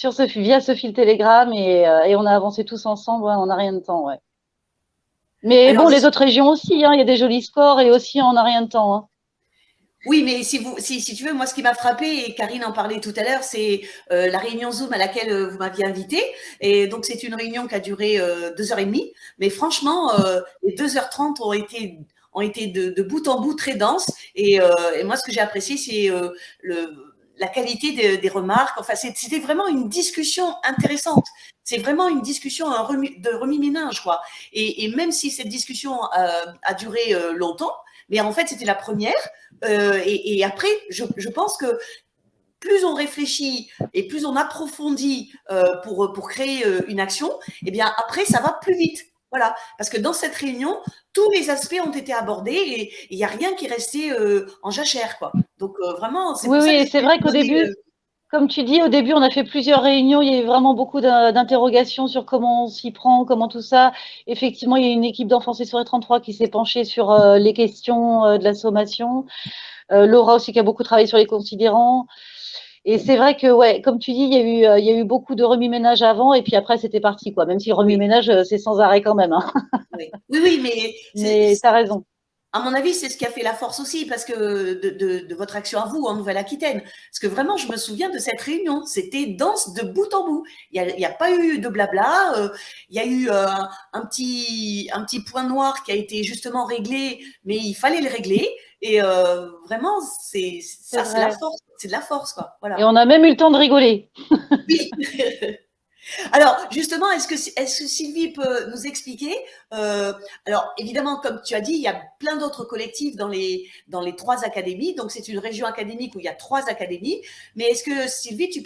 via ce fil Telegram, et on a avancé tous ensemble. Ouais, on n'a rien de temps, ouais. Mais alors, les autres régions aussi, hein, il y a des jolis scores, et aussi on n'a rien de temps, hein. Oui, mais si tu veux, moi, ce qui m'a frappé, et Karine en parlait tout à l'heure, c'est la réunion Zoom à laquelle vous m'aviez invitée. Et donc, c'est une réunion qui a duré 2h30. Mais franchement, les 2h30 ont été de bout en bout très denses. Et moi, ce que j'ai apprécié, c'est la qualité des remarques. Enfin, c'était vraiment une discussion intéressante. C'est vraiment une discussion de remue-ménage, quoi. Et même si cette discussion a duré longtemps, mais en fait, c'était la première. Et après, je pense que plus on réfléchit et plus on approfondit pour créer une action, eh bien après, ça va plus vite. Voilà, parce que dans cette réunion, tous les aspects ont été abordés et il n'y a rien qui est resté en jachère, quoi. Donc vraiment, c'est pour ça que c'est vrai qu'au début, comme tu dis, au début, on a fait plusieurs réunions. Il y a eu vraiment beaucoup d'interrogations sur comment on s'y prend, comment tout ça. Effectivement, il y a une équipe d'Enfance et Soirée 33 qui s'est penchée sur les questions de la sommation. Laura aussi qui a beaucoup travaillé sur les considérants. Et c'est vrai que, ouais, comme tu dis, il y a eu beaucoup de remue-ménage avant et puis après, c'était parti, quoi. Même si le remue-ménage, c'est sans arrêt quand même, hein. Oui, mais tu as raison. À mon avis, c'est ce qui a fait la force aussi, parce que de votre action à vous en Nouvelle-Aquitaine. Parce que vraiment, je me souviens de cette réunion. C'était dense de bout en bout. Il n'y a pas eu de blabla. Il y a eu un petit point noir qui a été justement réglé, mais il fallait le régler. Et vraiment, c'est la force. C'est de la force, quoi. Voilà. Et on a même eu le temps de rigoler. Oui. Alors, justement, est-ce que Sylvie peut nous expliquer alors, évidemment, comme tu as dit, il y a plein d'autres collectifs dans les 3 académies. Donc, c'est une région académique où il y a 3 académies. Mais est-ce que, Sylvie, tu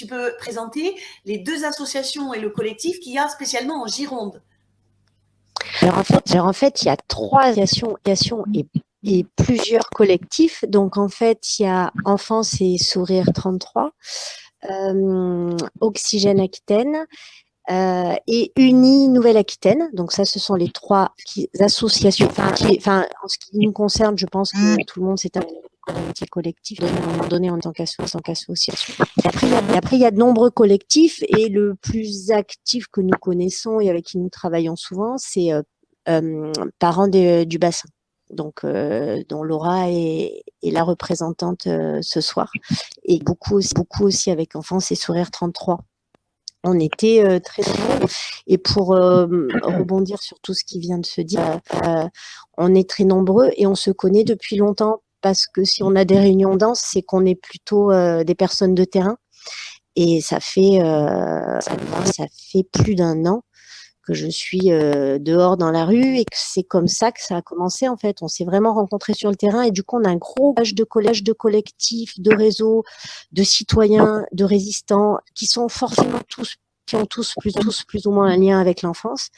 peux présenter les 2 associations et le collectif qu'il y a spécialement en Gironde? Alors en fait, il y a 3 associations et plusieurs collectifs. Donc, en fait, il y a Enfance et Sourire 33, Oxygène Aquitaine et Uni Nouvelle-Aquitaine. Donc, ça, ce sont les 3 associations. Enfin, en ce qui nous concerne, je pense que tout le monde s'est un collectif à un moment donné en tant qu'association. Et après, il y a de nombreux collectifs et le plus actif que nous connaissons et avec qui nous travaillons souvent, c'est Parents du bassin. Donc, dont Laura est la représentante ce soir. Et beaucoup aussi avec Enfance et Sourire 33. On était très nombreux. Et pour rebondir sur tout ce qui vient de se dire, on est très nombreux et on se connaît depuis longtemps. Parce que si on a des réunions denses, c'est qu'on est plutôt des personnes de terrain. Et ça fait plus d'1 an que je suis dehors dans la rue et que c'est comme ça que ça a commencé en fait. On s'est vraiment rencontrés sur le terrain et du coup on a un gros âge de collège, de collectifs, de réseaux, de citoyens, de résistants qui sont forcément qui ont tous plus ou moins un lien avec l'enfance.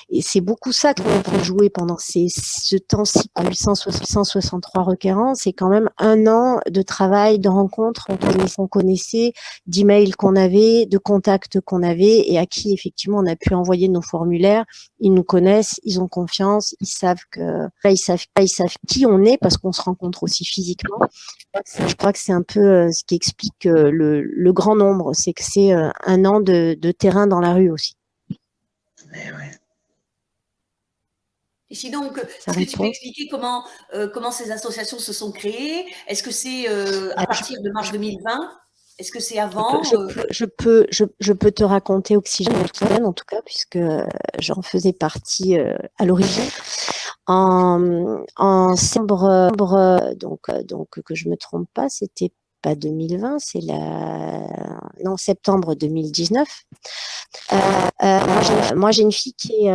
Et c'est beaucoup ça qu'on a joué pendant ce temps-ci, à 863 requérants. C'est quand même 1 an de travail, de rencontres qu'on connaissait, d'emails qu'on avait, de contacts qu'on avait et à qui effectivement on a pu envoyer nos formulaires. Ils nous connaissent, ils ont confiance, ils savent qui on est parce qu'on se rencontre aussi physiquement. Je crois que c'est un peu ce qui explique le grand nombre, c'est que c'est 1 an de terrain dans la rue aussi. Ouais. Et sinon, est-ce que tu peux expliquer comment ces associations se sont créées? Est-ce que c'est à partir de mars 2020? Est-ce que c'est avant? Je peux te raconter Oxygène en tout cas, puisque j'en faisais partie à l'origine. En septembre, donc que je me trompe pas, c'était pas 2020, c'est septembre 2019. Moi, j'ai une fille qui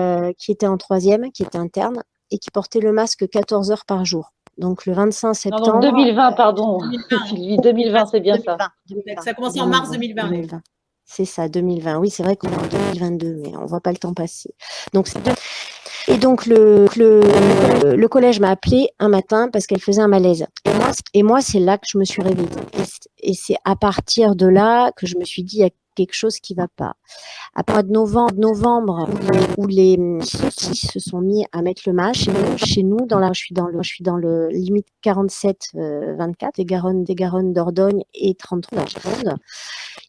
était en 3e, qui était interne et qui portait le masque 14 heures par jour. Donc le 25 septembre. Non, donc 2020, pardon. Sylvie, 2020, c'est bien 2020, ça. 2020. Ça a commencé en mars 2020. 2020. C'est ça, 2020. Oui, c'est vrai qu'on est en 2022, mais on ne voit pas le temps passer. Donc et donc le collège m'a appelé un matin parce qu'elle faisait un malaise. Et moi, c'est là que je me suis réveillée. Et c'est à partir de là que je me suis dit, il y a quelque chose qui ne va pas. À partir de novembre, où les petits se sont mis à mettre le masque chez nous, je suis dans le limite 47-24 des Garonnes, Dordogne et 33 Gironde.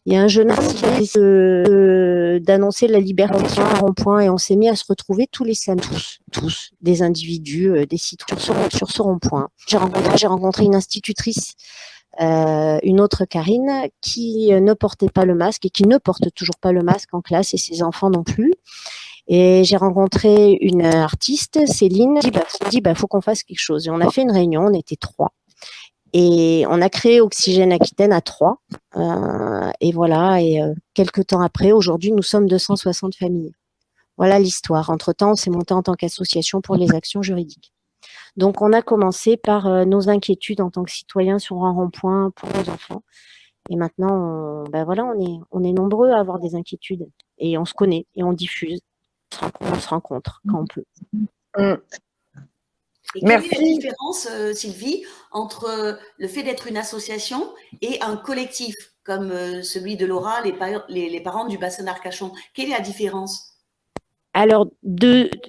Il y a un jeune homme qui a décidé d'annoncer la liberté sur un rond-point et on s'est mis à se retrouver tous les samedis, tous des individus, des citoyens sur ce rond-point. J'ai rencontré une institutrice, une autre Karine, qui ne portait pas le masque et qui ne porte toujours pas le masque en classe et ses enfants non plus. Et j'ai rencontré une artiste, Céline, qui m'a dit faut qu'on fasse quelque chose. Et on a fait une réunion, on était 3. Et on a créé Oxygène Aquitaine à 3. Et voilà, et quelques temps après, aujourd'hui, nous sommes 260 familles. Voilà l'histoire. Entre-temps, on s'est monté en tant qu'association pour les actions juridiques. Donc, on a commencé par nos inquiétudes en tant que citoyens sur un rond-point pour nos enfants. Et maintenant, on est nombreux à avoir des inquiétudes. Et on se connaît et on diffuse. On se rencontre quand on peut. Et quelle est la différence, Sylvie, entre le fait d'être une association et un collectif comme celui de Laura, les parents du bassin d'Arcachon? Quelle est la différence? Alors,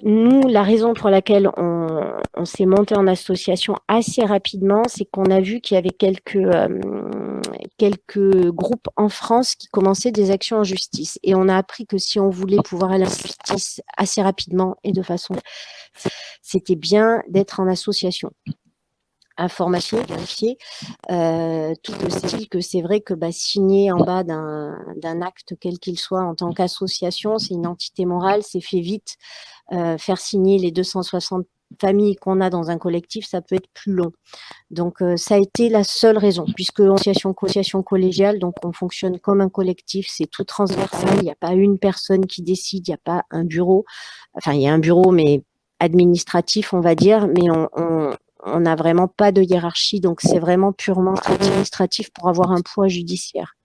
nous, la raison pour laquelle on s'est monté en association assez rapidement, c'est qu'on a vu qu'il y avait quelques groupes en France qui commençaient des actions en justice. Et on a appris que si on voulait pouvoir aller en justice assez rapidement et de façon, c'était bien d'être en association. Information, vérifier, tout le style que c'est vrai que signer en bas d'un acte quel qu'il soit en tant qu'association, c'est une entité morale, c'est fait vite. Faire signer les 260 familles qu'on a dans un collectif, ça peut être plus long. Donc, ça a été la seule raison, puisque association collégiale, donc on fonctionne comme un collectif, c'est tout transversal, il n'y a pas une personne qui décide, il n'y a pas un bureau. Enfin, il y a un bureau, mais administratif, on va dire, mais on n'a vraiment pas de hiérarchie, donc c'est vraiment purement administratif pour avoir un poids judiciaire.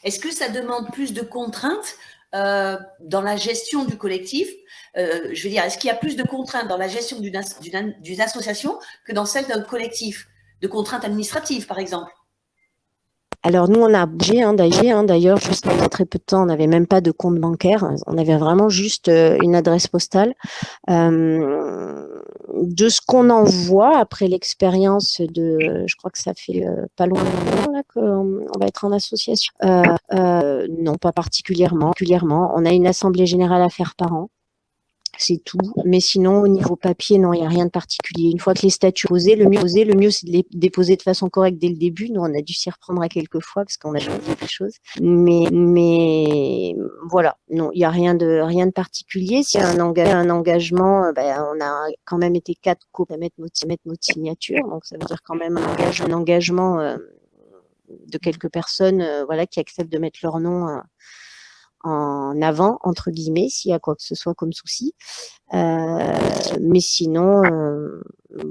Est-ce que ça demande plus de contraintes dans la gestion du collectif? Je veux dire, est-ce qu'il y a plus de contraintes dans la gestion d'une association que dans celle d'un collectif? De contraintes administratives, par exemple? Alors, nous, on a bougé, d'ailleurs, jusqu'à très peu de temps, on n'avait même pas de compte bancaire. On avait vraiment juste une adresse postale. De ce qu'on en voit après l'expérience je crois que ça fait pas loin d'un an là qu'on va être en association. Non, pas particulièrement. On a une assemblée générale à faire par an. C'est tout. Mais sinon, au niveau papier, non, il n'y a rien de particulier. Une fois que les statuts sont posés, le mieux, c'est de les déposer de façon correcte dès le début. Nous, on a dû s'y reprendre à quelques fois parce qu'on a changé des choses. Mais voilà, non, il n'y a rien de particulier. S'il y a un engagement, on a quand même été 4 couples à mettre notre signature. Donc, ça veut dire quand même un engagement de quelques personnes qui acceptent de mettre leur nom en avant, entre guillemets, s'il y a quoi que ce soit comme souci. Mais sinon,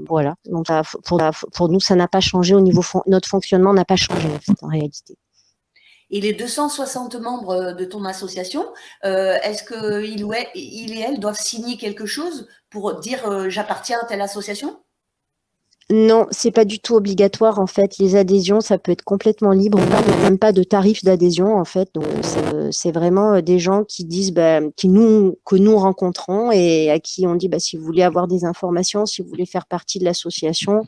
voilà. Donc, pour nous, ça n'a pas changé au niveau notre fonctionnement n'a pas changé en réalité. Et les 260 membres de ton association, est-ce qu'il et elle doivent signer quelque chose pour dire j'appartiens à telle association? Non, c'est pas du tout obligatoire en fait. Les adhésions, ça peut être complètement libre. Il n'y a même pas de tarif d'adhésion en fait. Donc c'est vraiment des gens qui disent que nous rencontrons et à qui on dit si vous voulez avoir des informations, si vous voulez faire partie de l'association,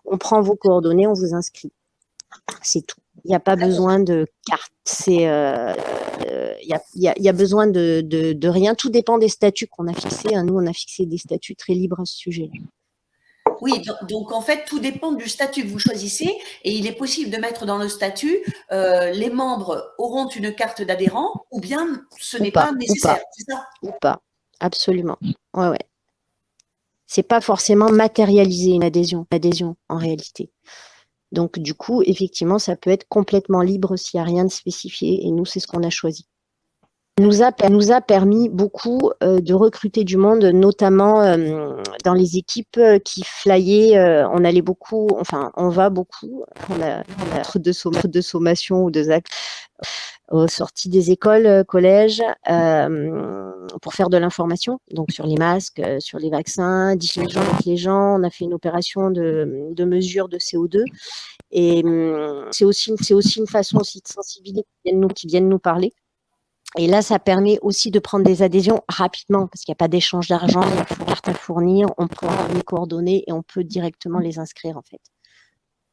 on prend vos coordonnées, on vous inscrit. C'est tout. Il n'y a pas besoin de carte. Il y a besoin de rien. Tout dépend des statuts qu'on a fixés. Nous, on a fixé des statuts très libres à ce sujet. Oui, donc en fait, tout dépend du statut que vous choisissez et il est possible de mettre dans le statut les membres auront une carte d'adhérent ou bien ce n'est pas nécessaire, c'est ça? Ou pas, absolument. Ouais. C'est pas forcément matérialiser une adhésion en réalité. Donc du coup, effectivement, ça peut être complètement libre s'il n'y a rien de spécifié et nous, c'est ce qu'on a choisi. Nous a permis beaucoup de recruter du monde, notamment dans les équipes qui flyaient. On allait beaucoup, enfin, on va beaucoup. On a de sommation ou de ZAC aux sorties des écoles, collèges, pour faire de l'information, donc sur les masques, sur les vaccins, discuter avec les gens. On a fait une opération de mesure de CO2. Et c'est aussi une façon aussi de sensibiliser qui viennent nous parler. Et là, ça permet aussi de prendre des adhésions rapidement parce qu'il n'y a pas d'échange d'argent, il y a une carte à fournir, on prend les coordonnées et on peut directement les inscrire en fait.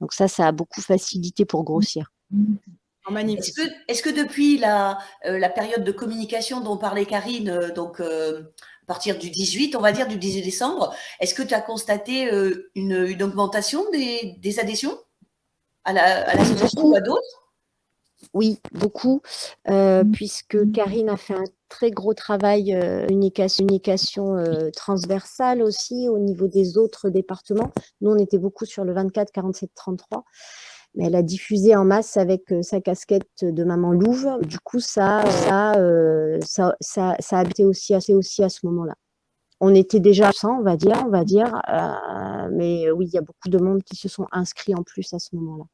Donc ça a beaucoup facilité pour grossir. Est-ce que depuis la période de communication dont parlait Karine, à partir du 18, on va dire du 18 décembre, est-ce que tu as constaté une augmentation des adhésions à l'association ou à d'autres? Oui, beaucoup, puisque Karine a fait un très gros travail communication transversale aussi au niveau des autres départements. Nous, on était beaucoup sur le 24, 47, 33, mais elle a diffusé en masse avec sa casquette de Maman Louve. Du coup, ça a habité aussi à ce moment-là. On était déjà 100, on va dire, mais oui, il y a beaucoup de monde qui se sont inscrits en plus à ce moment-là.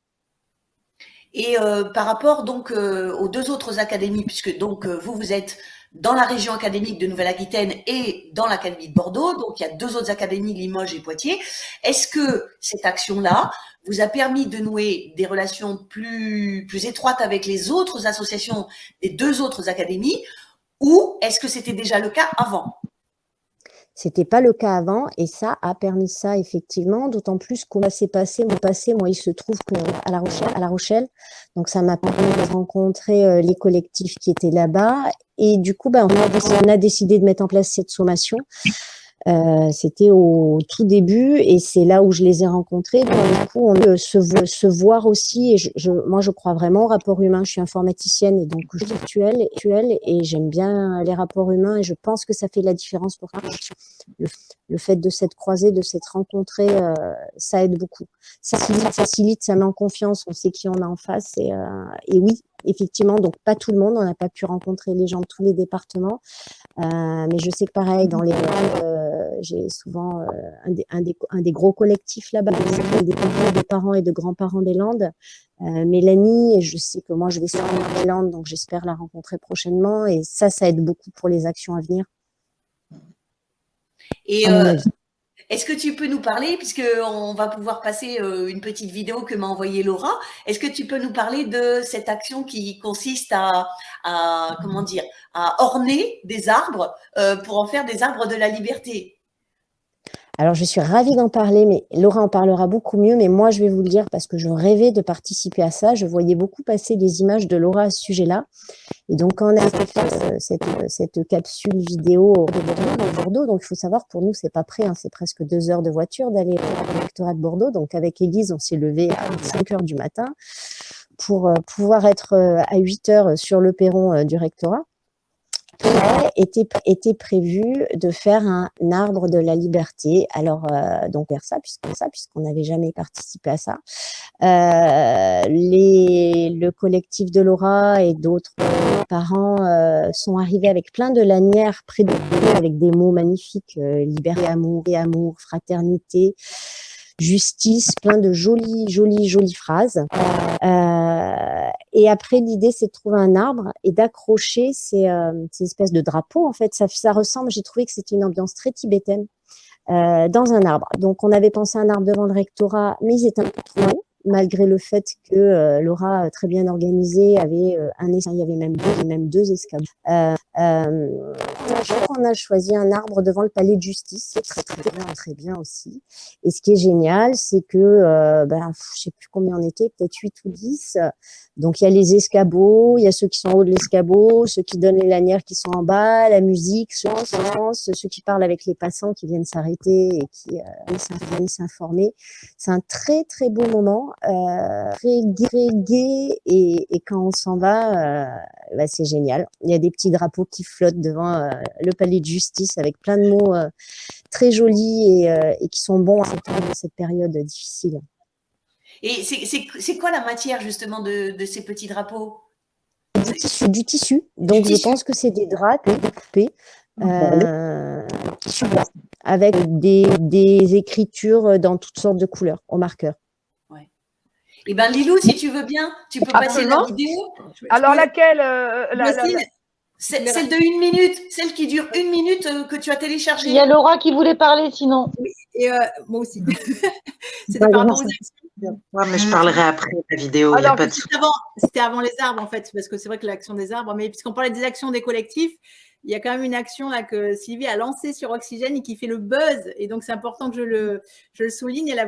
Et par rapport donc aux deux autres académies, puisque donc vous êtes dans la région académique de Nouvelle-Aquitaine et dans l'académie de Bordeaux, donc il y a deux autres académies, Limoges et Poitiers. Est-ce que cette action-là vous a permis de nouer des relations plus étroites avec les autres associations des deux autres académies, ou est-ce que c'était déjà le cas avant? C'était pas le cas avant et ça a permis ça effectivement, d'autant plus qu'on s'est passé. Moi, il se trouve qu'à La Rochelle, donc ça m'a permis de rencontrer les collectifs qui étaient là-bas et du coup, on a décidé de mettre en place cette sommation C'était au tout début et c'est là où je les ai rencontrés. Donc, du coup, on peut se voir aussi. Et moi, je crois vraiment au rapport humain. Je suis informaticienne et donc je suis virtuelle et j'aime bien les rapports humains et je pense que ça fait la différence pour ça. Le fait de s'être croisés, de s'être rencontrés, ça aide beaucoup. Ça facilite, ça met en confiance. On sait qui on a en face et oui. Effectivement, donc pas tout le monde, on n'a pas pu rencontrer les gens de tous les départements, mais je sais que pareil, dans les Landes, j'ai souvent un des gros collectifs là-bas, des parents et de grands-parents des Landes, Mélanie, et je sais que moi je vais sur les Landes, donc j'espère la rencontrer prochainement, et ça aide beaucoup pour les actions à venir. Et est-ce que tu peux nous parler, puisqu'on va pouvoir passer une petite vidéo que m'a envoyée Laura, est-ce que tu peux nous parler de cette action qui consiste à orner des arbres pour en faire des arbres de la liberté? Alors, je suis ravie d'en parler, mais Laura en parlera beaucoup mieux. Mais moi, je vais vous le dire parce que je rêvais de participer à ça. Je voyais beaucoup passer des images de Laura à ce sujet-là. Et donc, quand on a fait cette capsule vidéo de Bordeaux, donc il faut savoir, pour nous, c'est pas près, hein, c'est presque 2 heures de voiture d'aller au rectorat de Bordeaux. Donc, avec Élise, on s'est levé à 5 heures du matin pour pouvoir être à 8 heures sur le perron du rectorat. Était prévu de faire un arbre de la liberté. Alors, donc faire ça, puisqu'on n'avait jamais participé à ça. Le collectif de Laura et d'autres parents sont arrivés avec plein de lanières près de nous, avec des mots magnifiques, liberté, amour, fraternité, justice, plein de jolies phrases. Et après, l'idée, c'est de trouver un arbre et d'accrocher ces espèces de drapeaux. En fait, ça ressemble, j'ai trouvé que c'était une ambiance très tibétaine dans un arbre. Donc, on avait pensé à un arbre devant le rectorat, mais ils étaient un peu trop hauts, malgré le fait que Laura, très bien organisée, avait il y avait même deux escabeaux. On a choisi un arbre devant le palais de justice, c'est très bien aussi. Et ce qui est génial, c'est que, je sais plus combien on était, peut-être 8 ou 10. Donc, il y a les escabeaux, il y a ceux qui sont en haut de l'escabeau, ceux qui donnent les lanières qui sont en bas, la musique, ceux qui parlent avec les passants qui viennent s'arrêter et qui viennent s'informer. C'est un très, très beau moment, très gai et quand on s'en va, c'est génial. Il y a des petits drapeaux qui flottent devant le palais de justice avec plein de mots très jolis et qui sont bons à cette période difficile. Et c'est quoi la matière justement de ces petits drapeaux? Du tissu. Donc je pense que c'est des draps découpés. Avec des écritures dans toutes sortes de couleurs, au marqueur. Ouais. Eh bien, Lilou, si tu veux bien, tu peux passer la vidéo. Alors, laquelle Celle de 1 minute, celle qui dure 1 minute que tu as téléchargée. Il y a Laura qui voulait parler, sinon. Oui, et moi aussi. C'était par rapport aux actions. Ouais, mais je parlerai après la vidéo. Alors, y a pas de c'était avant les arbres, en fait, parce que c'est vrai que l'action des arbres, mais puisqu'on parlait des actions des collectifs, il y a quand même une action là que Sylvie a lancée sur Oxygène et qui fait le buzz. Et donc, c'est important que je le souligne. Elle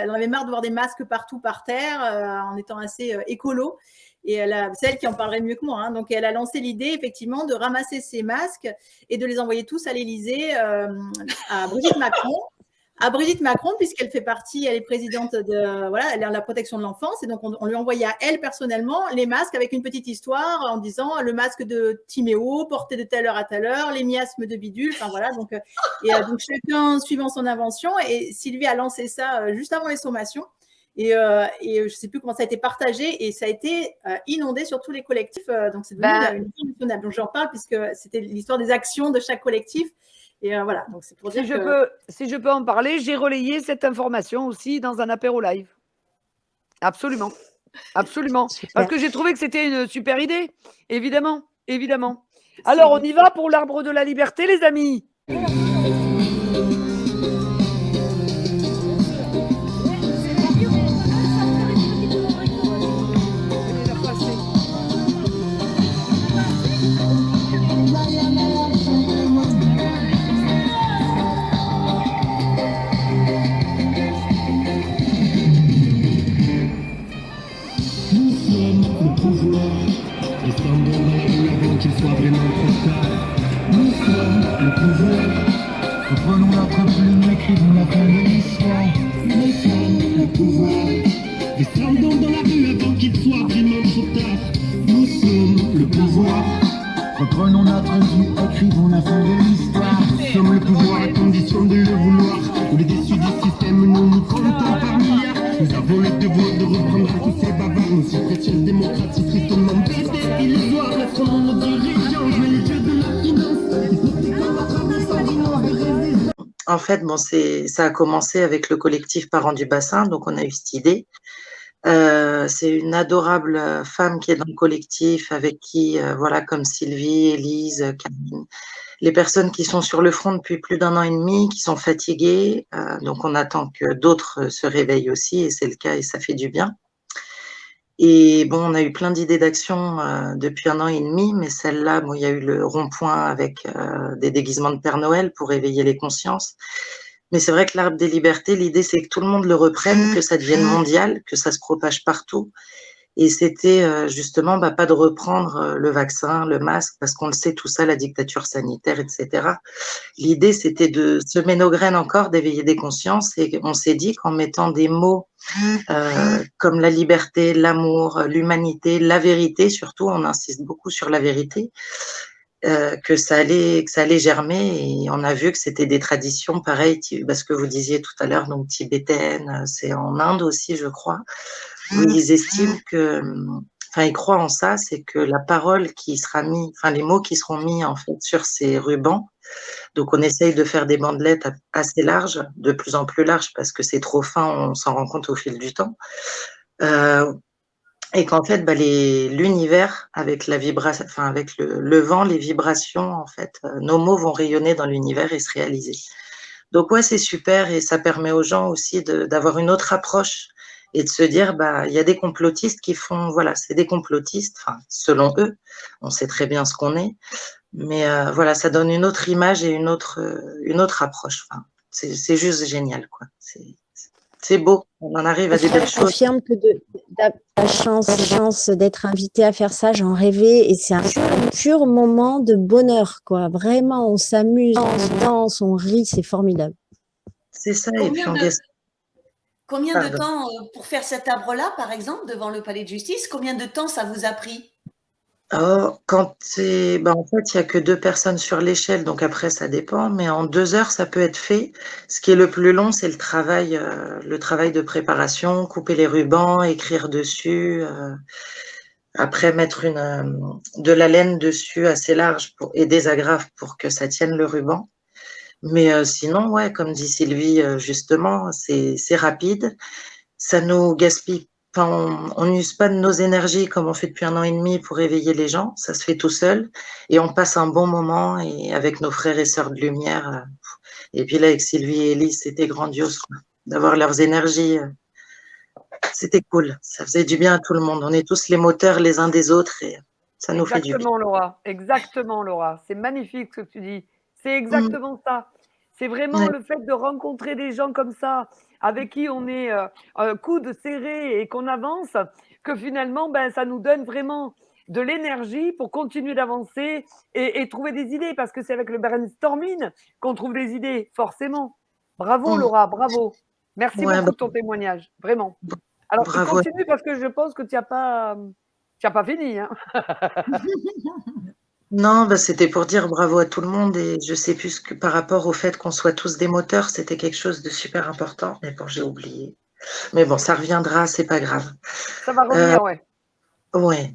en avait marre de voir des masques partout par terre en étant assez écolo. Et c'est elle qui en parlerait mieux que moi. Hein. Donc, elle a lancé l'idée, effectivement, de ramasser ces masques et de les envoyer tous à l'Élysée à Brigitte Macron. À Brigitte Macron, puisqu'elle fait partie, elle est présidente elle est en la protection de l'enfance. Et donc, on lui envoyait à elle personnellement les masques avec une petite histoire en disant le masque de Timéo, porté de telle heure à telle heure, les miasmes de bidule. Enfin, voilà. Donc, donc chacun suivant son invention. Et Sylvie a lancé ça juste avant les sommations. Et je ne sais plus comment ça a été partagé et ça a été inondé sur tous les collectifs. Donc, c'est devenu une nationale. Donc, j'en parle puisque c'était l'histoire des actions de chaque collectif. Et voilà, donc c'est pour dire si je peux en parler, j'ai relayé cette information aussi dans un apéro live. Absolument. Super. Parce que j'ai trouvé que c'était une super idée. Évidemment. Alors, on y va pour l'arbre de la liberté, les amis. Qu'il soit vraiment trop tard. Nous sommes le pouvoir, nous prenons fin de l'histoire. Nous sommes le pouvoir. Descendons dans la rue avant qu'il soit vraiment trop tard. Nous sommes le pouvoir. Reprenons notre vie, écrivons la fin de l'histoire. Nous sommes le pouvoir à condition de le vouloir. Nous les déçus du système, nous comptons par milliards. Nous avons le devoir de reprendre à tous ces bavards. Nos si précieuses démocraties tristement bêtées illusoires. Laissons nos dirigeants jouer le jeu de la finance. En fait, bon, ça a commencé avec le collectif Parents du Bassin, donc on a eu cette idée. C'est une adorable femme qui est dans le collectif, avec qui, voilà, comme Sylvie, Élise, Camille, les personnes qui sont sur le front depuis plus d'1 an et demi, qui sont fatiguées, donc on attend que d'autres se réveillent aussi, et c'est le cas, et ça fait du bien. Et bon, on a eu plein d'idées d'action depuis 1 an et demi, mais celle-là, bon, il y a eu le rond-point avec des déguisements de Père Noël pour éveiller les consciences. Mais c'est vrai que l'Arbre des Libertés, l'idée, c'est que tout le monde le reprenne, que ça devienne mondial, que ça se propage partout. Et c'était justement pas de reprendre le vaccin, le masque, parce qu'on le sait tout ça, la dictature sanitaire, etc. L'idée, c'était de semer nos graines encore, d'éveiller des consciences. Et on s'est dit qu'en mettant des mots comme la liberté, l'amour, l'humanité, la vérité, surtout, on insiste beaucoup sur la vérité, que ça allait germer, et on a vu que c'était des traditions pareilles, parce que vous disiez tout à l'heure, donc tibétaines, c'est en Inde aussi, je crois, où ils estiment que, enfin, ils croient en ça, c'est que la parole qui sera mise, enfin, les mots qui seront mis, en fait, sur ces rubans, donc on essaye de faire des bandelettes assez larges, de plus en plus larges, parce que c'est trop fin, on s'en rend compte au fil du temps, et qu'en fait, l'univers, avec la vibration, enfin, avec le vent, les vibrations, en fait, nos mots vont rayonner dans l'univers et se réaliser. Donc ouais, c'est super, et ça permet aux gens aussi d'avoir une autre approche et de se dire, il y a des complotistes qui font, voilà, c'est des complotistes, enfin, selon eux, on sait très bien ce qu'on est, mais voilà, ça donne une autre image et une autre approche. Enfin, c'est juste génial, quoi. C'est beau, on en arrive à des belles choses. Je confirme que d'avoir la chance d'être invitée à faire ça, j'en rêvais, et c'est un pur moment de bonheur, quoi. Vraiment, on s'amuse, on danse, on rit, c'est formidable. C'est ça, et puis Combien de temps pour faire cet arbre-là, par exemple, devant le palais de justice, combien de temps ça vous a pris? Quand c'est, en fait, il n'y a que 2 personnes sur l'échelle, donc après, ça dépend, mais en 2 heures, ça peut être fait. Ce qui est le plus long, c'est le travail de préparation, couper les rubans, écrire dessus, après mettre de la laine dessus assez large et des agrafes pour que ça tienne le ruban. Mais sinon, ouais, comme dit Sylvie, justement, c'est rapide, ça nous gaspille. Enfin, on n'use pas de nos énergies comme on fait depuis 1 an et demi pour éveiller les gens, ça se fait tout seul, et on passe un bon moment, et avec nos frères et sœurs de lumière. Et puis là, avec Sylvie et Élise, c'était grandiose, quoi, d'avoir leurs énergies. C'était cool, ça faisait du bien à tout le monde. On est tous les moteurs les uns des autres, et ça nous fait du bien. Exactement, Laura. C'est magnifique ce que tu dis. C'est exactement ça. C'est vraiment le fait de rencontrer des gens comme ça, avec qui on est coude serré et qu'on avance, que finalement, ça nous donne vraiment de l'énergie pour continuer d'avancer et trouver des idées, parce que c'est avec le brainstorming qu'on trouve des idées, forcément. Bravo, Laura, bravo. Merci beaucoup de ton témoignage, vraiment. Alors, continue, parce que je pense que tu n'as pas fini. Hein. Non, c'était pour dire bravo à tout le monde, et je sais plus que par rapport au fait qu'on soit tous des moteurs, c'était quelque chose de super important, mais bon, j'ai oublié. Mais bon, ça reviendra, c'est pas grave. Ça va revenir, ouais. Ouais.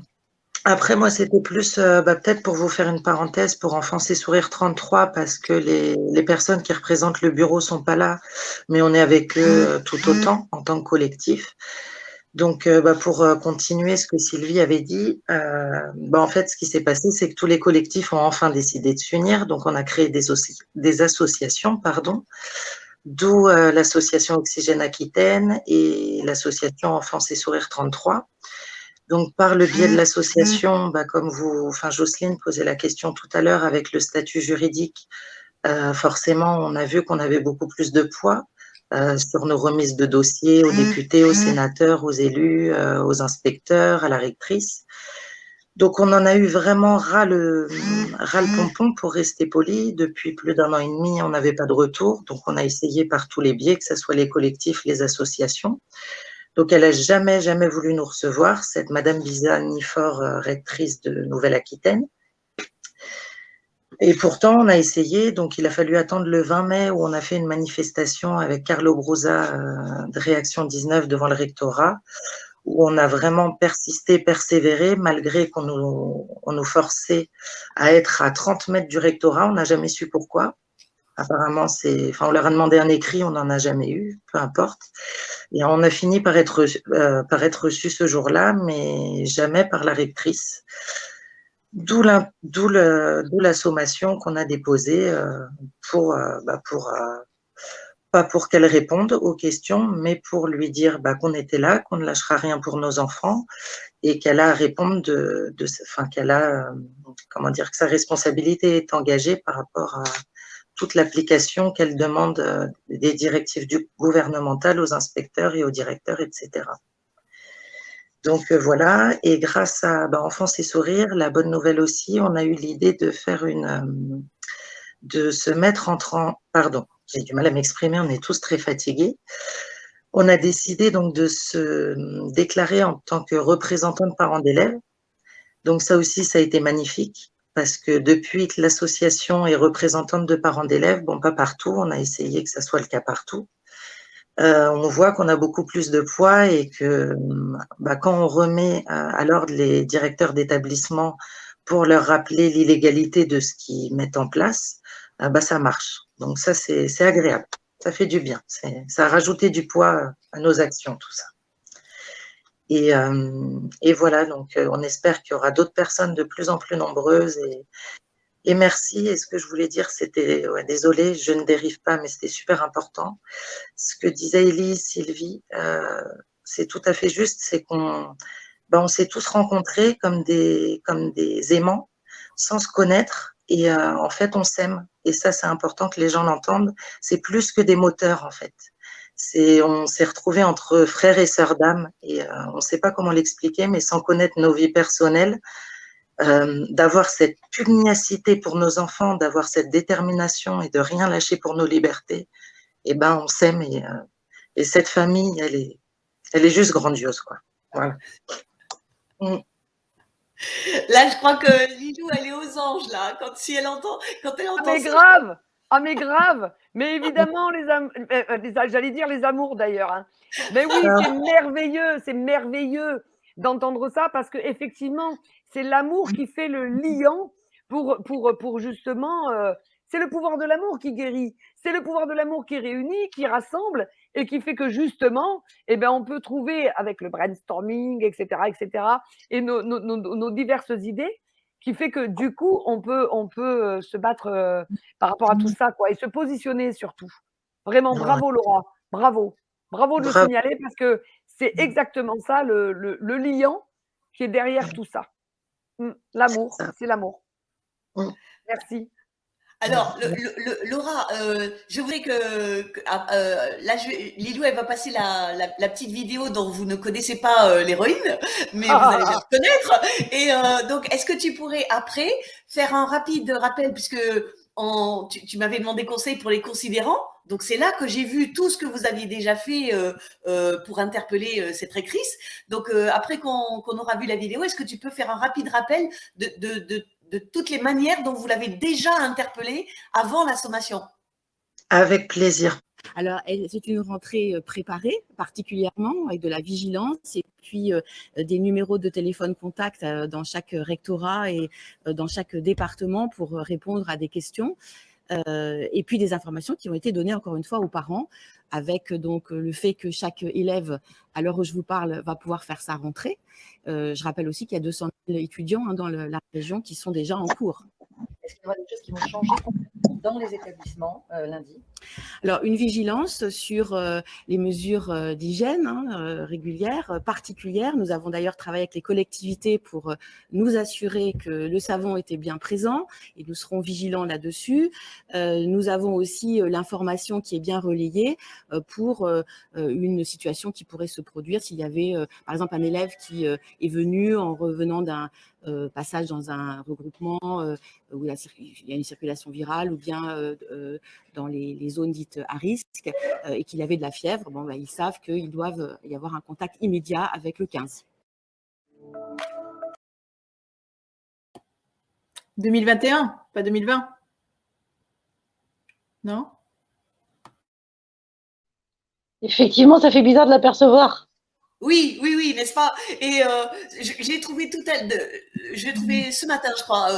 Après, moi, c'était plus, peut-être pour vous faire une parenthèse, pour Enfoncer Sourire 33, parce que les personnes qui représentent le bureau sont pas là, mais on est avec eux tout autant en tant que collectif. Donc, pour continuer ce que Sylvie avait dit, en fait, ce qui s'est passé, c'est que tous les collectifs ont enfin décidé de s'unir. Donc, on a créé des associations, d'où l'association Oxygène Aquitaine et l'association Enfoncer Sourire 33. Donc, par le biais de l'association, comme Jocelyne posait la question tout à l'heure, avec le statut juridique, forcément, on a vu qu'on avait beaucoup plus de poids sur nos remises de dossiers aux députés, aux sénateurs, aux élus, aux inspecteurs, à la rectrice. Donc, on en a eu vraiment ras le pompon pour rester poli. Depuis plus d'1 an et demi, on n'avait pas de retour. Donc, on a essayé par tous les biais, que ce soit les collectifs, les associations. Donc, elle n'a jamais voulu nous recevoir, cette Madame Biza-Nifor, rectrice de Nouvelle-Aquitaine. Et pourtant, on a essayé. Donc, il a fallu attendre le 20 mai où on a fait une manifestation avec Carlo Brusa de Réaction 19 devant le rectorat, où on a vraiment persisté, persévéré, malgré qu'on nous forçait à être à 30 mètres du rectorat. On n'a jamais su pourquoi. Apparemment, on leur a demandé un écrit, on n'en a jamais eu, peu importe. Et on a fini par être reçu ce jour-là, mais jamais par la rectrice. D'où la sommation qu'on a déposée pas pour qu'elle réponde aux questions, mais pour lui dire qu'on était là, qu'on ne lâchera rien pour nos enfants et qu'elle a à répondre que sa responsabilité est engagée par rapport à toute l'application qu'elle demande des directives gouvernementales aux inspecteurs et aux directeurs, etc. Donc voilà, et grâce à Enfance et Sourire, la bonne nouvelle aussi, on a eu l'idée de faire de se mettre pardon, j'ai du mal à m'exprimer, on est tous très fatigués. On a décidé donc de se déclarer en tant que représentant de parents d'élèves. Donc ça aussi, ça a été magnifique, parce que depuis que l'association est représentante de parents d'élèves, pas partout, on a essayé que ça soit le cas partout. On voit qu'on a beaucoup plus de poids et que quand on remet à l'ordre les directeurs d'établissement pour leur rappeler l'illégalité de ce qu'ils mettent en place, ça marche. Donc ça, c'est agréable. Ça fait du bien. Ça a rajouté du poids à nos actions, tout ça. Et voilà, donc on espère qu'il y aura d'autres personnes de plus en plus nombreuses. Et merci. Et ce que je voulais dire, c'était, désolée, je ne dérive pas, mais c'était super important. Ce que disait Élise, Sylvie, c'est tout à fait juste, c'est qu'on s'est tous rencontrés comme des aimants, sans se connaître, et en fait, on s'aime. Et ça, c'est important que les gens l'entendent. C'est plus que des moteurs, en fait. On s'est retrouvés entre frères et sœurs d'âme, et on ne sait pas comment l'expliquer, mais sans connaître nos vies personnelles, d'avoir cette pugnacité pour nos enfants, d'avoir cette détermination et de rien lâcher pour nos libertés, on s'aime, et cette famille, elle est juste grandiose, quoi. Voilà. Là, je crois que Lilou, elle est aux anges, là, quand elle entend mais grave. Ah, mais grave. Mais évidemment, j'allais dire les amours d'ailleurs. Hein. Mais oui, c'est merveilleux d'entendre ça, parce que effectivement, c'est l'amour qui fait le liant pour justement. C'est le pouvoir de l'amour qui guérit. C'est le pouvoir de l'amour qui réunit, qui rassemble, et qui fait que justement, on peut trouver avec le brainstorming, etc., et nos diverses idées, qui fait que du coup, on peut se battre par rapport à tout ça, quoi, et se positionner surtout. Vraiment, bravo Laura, bravo de le signaler, parce que c'est exactement ça, le liant qui est derrière tout ça. L'amour, c'est l'amour. Merci. Alors, Laura, je voudrais là, Lilou, elle va passer la petite vidéo dont vous ne connaissez pas l'héroïne, mais vous allez la connaître. Et donc, est-ce que tu pourrais après faire un rapide rappel, puisque tu m'avais demandé conseil pour les considérants. Donc, c'est là que j'ai vu tout ce que vous aviez déjà fait pour interpeller cette rectrice. Donc, après qu'on aura vu la vidéo, est-ce que tu peux faire un rapide rappel de toutes les manières dont vous l'avez déjà interpellée avant la sommation? Avec plaisir. Alors, c'est une rentrée préparée particulièrement avec de la vigilance et puis des numéros de téléphone contact dans chaque rectorat et dans chaque département pour répondre à des questions. Et puis des informations qui ont été données encore une fois aux parents, avec donc le fait que chaque élève, à l'heure où je vous parle, va pouvoir faire sa rentrée. Je rappelle aussi qu'il y a 200 000 étudiants dans la région qui sont déjà en cours. Est-ce qu'il y aura des choses qui vont changer dans les établissements lundi? Alors, une vigilance sur les mesures d'hygiène régulières, particulières. Nous avons d'ailleurs travaillé avec les collectivités pour nous assurer que le savon était bien présent et nous serons vigilants là-dessus. Nous avons aussi l'information qui est bien relayée pour une situation qui pourrait se produire s'il y avait, par exemple, un élève qui est venu en revenant d'un passage dans un regroupement où il y a une circulation virale ou bien dans les zones dites à risque et qu'il avait de la fièvre, bon, ils savent qu'ils doivent y avoir un contact immédiat avec le 15. 2021, pas 2020. Non? Effectivement, ça fait bizarre de l'apercevoir. Oui, n'est-ce pas? Et j'ai trouvé ce matin, je crois,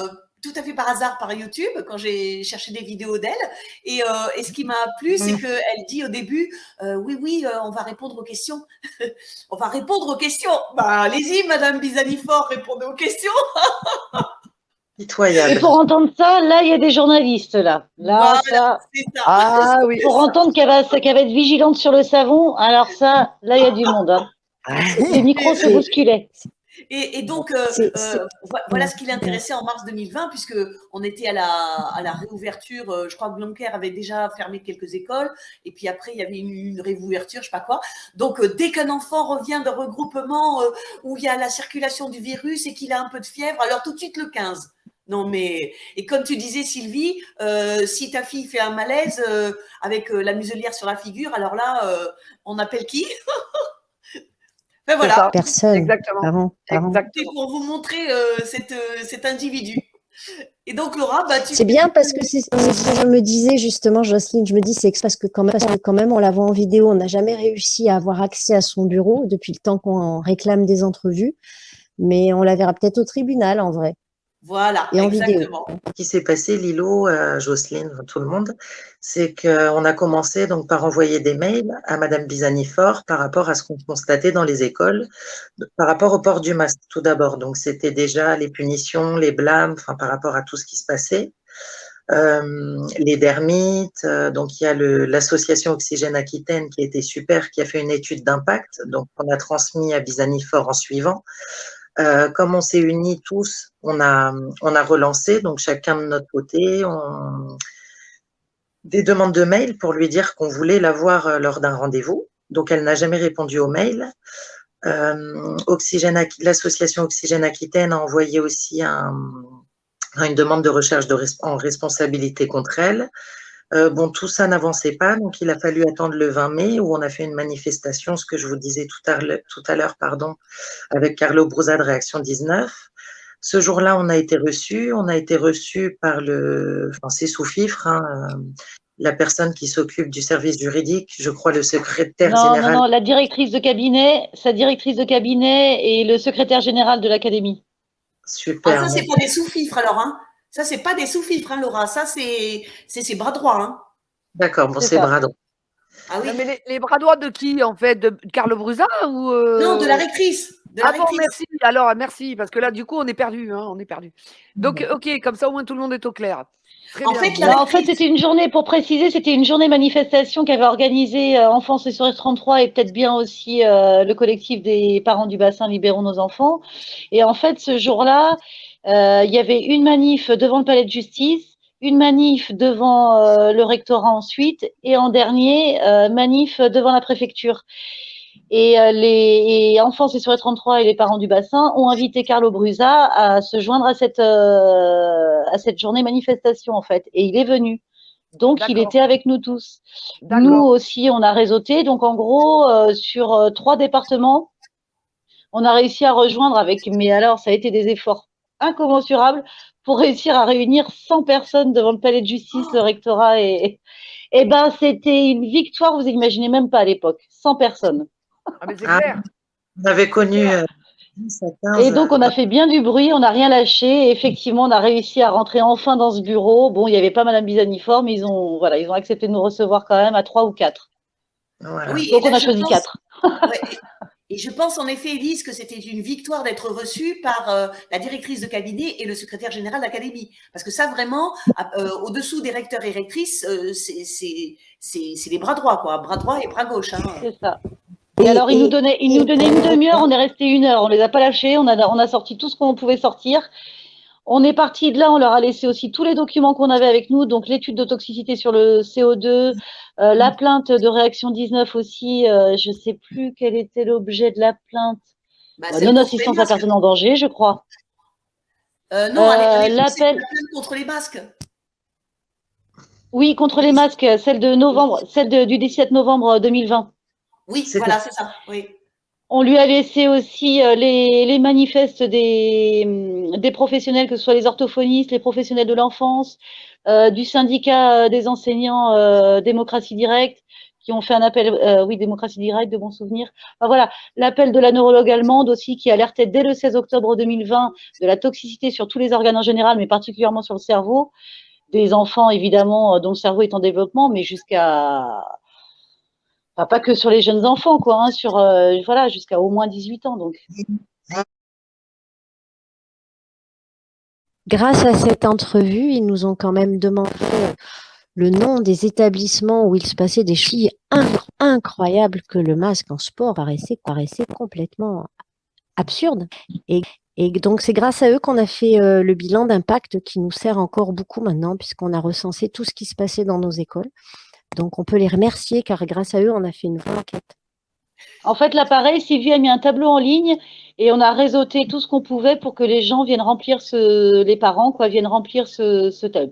tout à fait par hasard par YouTube, quand j'ai cherché des vidéos d'elle. Et ce qui m'a plu, c'est qu'elle dit au début, oui, on va répondre aux questions. On va répondre aux questions. Bah, allez-y, Madame Bizanifort, répondez aux questions. Et pour entendre ça, là, il y a des journalistes, là. Là, voilà, ça. Ah oui. Pour entendre qu'elle va être vigilante sur le savon, alors ça, là, il y a du monde. Hein. Les micros se bousculaient. Et donc, voilà ce qui l'intéressait en mars 2020, puisqu'on était à la réouverture. Je crois que Blanquer avait déjà fermé quelques écoles. Et puis après, il y avait une réouverture, je ne sais pas quoi. Donc, dès qu'un enfant revient d'un regroupement où il y a la circulation du virus et qu'il a un peu de fièvre, alors tout de suite le 15. Non, mais, et comme tu disais, Sylvie, si ta fille fait un malaise avec la muselière sur la figure, alors là, on appelle qui? Ben voilà. Personne. Exactement. C'était pour vous montrer cet individu. Et donc, Laura, c'est bien parce que c'est ce que je me disais justement, Jocelyne, je me dis c'est parce que quand même on la voit en vidéo, on n'a jamais réussi à avoir accès à son bureau depuis le temps qu'on réclame des entrevues, mais on la verra peut-être au tribunal en vrai. Voilà, et en exactement. Vidéo. Ce qui s'est passé, Lilo, Jocelyne, tout le monde, c'est qu'on a commencé donc par envoyer des mails à Madame Bizanifort par rapport à ce qu'on constatait dans les écoles, par rapport au port du masque tout d'abord. Donc c'était déjà les punitions, les blâmes, enfin par rapport à tout ce qui se passait. Les dermites, donc il y a l'association Oxygène Aquitaine qui était super, qui a fait une étude d'impact, donc on a transmis à Bizanifort en suivant. Comme on s'est unis tous, on a relancé, donc chacun de notre côté, des demandes de mail pour lui dire qu'on voulait la voir lors d'un rendez-vous. Donc elle n'a jamais répondu aux mails. L'association Oxygène Aquitaine a envoyé aussi une demande de recherche en responsabilité contre elle. Bon, tout ça n'avançait pas, donc il a fallu attendre le 20 mai où on a fait une manifestation, ce que je vous disais tout à l'heure, avec Carlo Brusa de Réaction 19. Ce jour-là, on a été reçus par c'est sous fifre, la personne qui s'occupe du service juridique, je crois le secrétaire général. Non, la directrice de cabinet, sa directrice de cabinet et le secrétaire général de l'académie. Super. Ah, ça, c'est pas des sous-fifres alors, hein. Ça, c'est pas des sous-fifres, hein, Laura. Ça, c'est ses bras droits, hein. D'accord, bon, c'est bras droits. Ah oui. Non, mais les bras droits de qui, en fait? De Carlo Brusa ou Non, de la rectrice. Bon, merci. Alors, merci, parce que là, du coup, on est perdu. Hein, on est perdu. Donc, OK, comme ça, au moins, tout le monde est au clair. Très bien. En fait, c'était une journée, pour préciser, c'était une journée manifestation qu'avait organisée Enfance SOS 33 et peut-être bien aussi le collectif des parents du bassin Libérons nos enfants. Et en fait, ce jour-là, il y avait une manif devant le palais de justice, une manif devant le rectorat ensuite, et en dernier, manif devant la préfecture. Et les Enfants SOS 33 et les parents du bassin ont invité Carlo Brusa à se joindre à cette journée manifestation, en fait. Et il est venu. Donc, il était avec nous tous. Nous aussi, on a réseauté. Donc, en gros, sur 3 départements, on a réussi à rejoindre mais alors, ça a été des efforts incommensurables pour réussir à réunir 100 personnes devant le palais de justice, le rectorat. Et ben, c'était une victoire, vous imaginez même pas à l'époque. 100 personnes. Ah, mais c'est clair. On avait connu 15, et donc, on a fait bien du bruit, on n'a rien lâché. Et effectivement, on a réussi à rentrer enfin dans ce bureau. Bon, il n'y avait pas Madame Bizanifort, mais ils ont accepté de nous recevoir quand même à 3 ou 4. Voilà. Oui, donc, on a choisi 4. Et je pense en effet, Élise, que c'était une victoire d'être reçue par la directrice de cabinet et le secrétaire général de l'académie. Parce que ça, vraiment, au-dessous des recteurs et rectrices, c'est les bras droits, quoi. Bras droit et bras gauche. Hein. C'est ça. Et alors, ils nous donnaient une demi-heure, on est resté 1 heure. On les a pas lâchés, on a sorti tout ce qu'on pouvait sortir. On est parti de là, on leur a laissé aussi tous les documents qu'on avait avec nous, donc l'étude de toxicité sur le CO2, la plainte de réaction 19 aussi, je ne sais plus quel était l'objet de la plainte. Non-assistance à personne en danger, je crois. Non, l'appel contre les masques. Oui, contre les masques, celle du 17 novembre 2020. Oui, voilà, c'est ça, oui. On lui a laissé aussi les manifestes des professionnels, que ce soit les orthophonistes, les professionnels de l'enfance, du syndicat des enseignants Démocratie Directe, qui ont fait un appel, oui, Démocratie Directe, de bons souvenirs. Enfin, voilà, l'appel de la neurologue allemande aussi, qui alertait dès le 16 octobre 2020 de la toxicité sur tous les organes en général, mais particulièrement sur le cerveau, des enfants, évidemment, dont le cerveau est en développement, mais jusqu'à... Enfin, pas que sur les jeunes enfants, quoi, hein, sur voilà, jusqu'à au moins 18 ans. Donc. Grâce à cette entrevue, ils nous ont quand même demandé le nom des établissements où il se passait des choses incroyables, que le masque en sport paraissait complètement absurde. Et donc, c'est grâce à eux qu'on a fait le bilan d'impact qui nous sert encore beaucoup maintenant, puisqu'on a recensé tout ce qui se passait dans nos écoles. Donc, on peut les remercier, car grâce à eux, on a fait une vraie enquête. En fait, là, pareil, Sylvie a mis un tableau en ligne et on a réseauté tout ce qu'on pouvait pour que les gens viennent remplir les parents, quoi, viennent remplir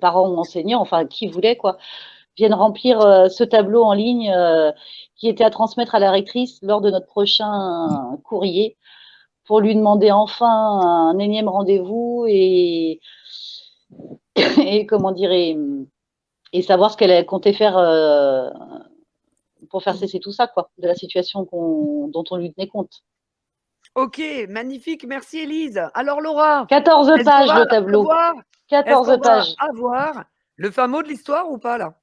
parents ou enseignants, enfin, qui voulait, quoi, viennent remplir ce tableau en ligne qui était à transmettre à la rectrice lors de notre prochain courrier pour lui demander enfin un énième rendez-vous et comment dire, et savoir ce qu'elle comptait faire pour faire cesser tout ça, quoi, de la situation dont on lui tenait compte. Ok, magnifique, merci Élise. Alors Laura, 14 pages le tableau. 14 pages. Avoir le fin mot de l'histoire ou pas là?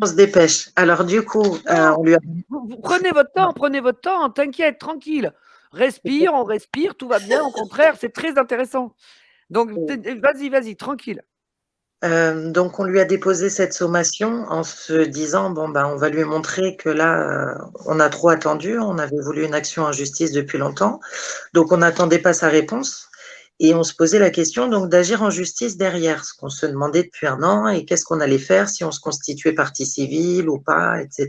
On se dépêche. Alors du coup, on lui a... vous prenez votre temps, t'inquiète, tranquille. Respire, on respire, tout va bien. Au contraire, c'est très intéressant. Donc vas-y, tranquille. Donc, on lui a déposé cette sommation en se disant, bon, ben, on va lui montrer que là, on a trop attendu, on avait voulu une action en justice depuis longtemps, donc on n'attendait pas sa réponse, et on se posait la question donc d'agir en justice derrière, ce qu'on se demandait depuis 1 an, et qu'est-ce qu'on allait faire, si on se constituait partie civile ou pas, etc.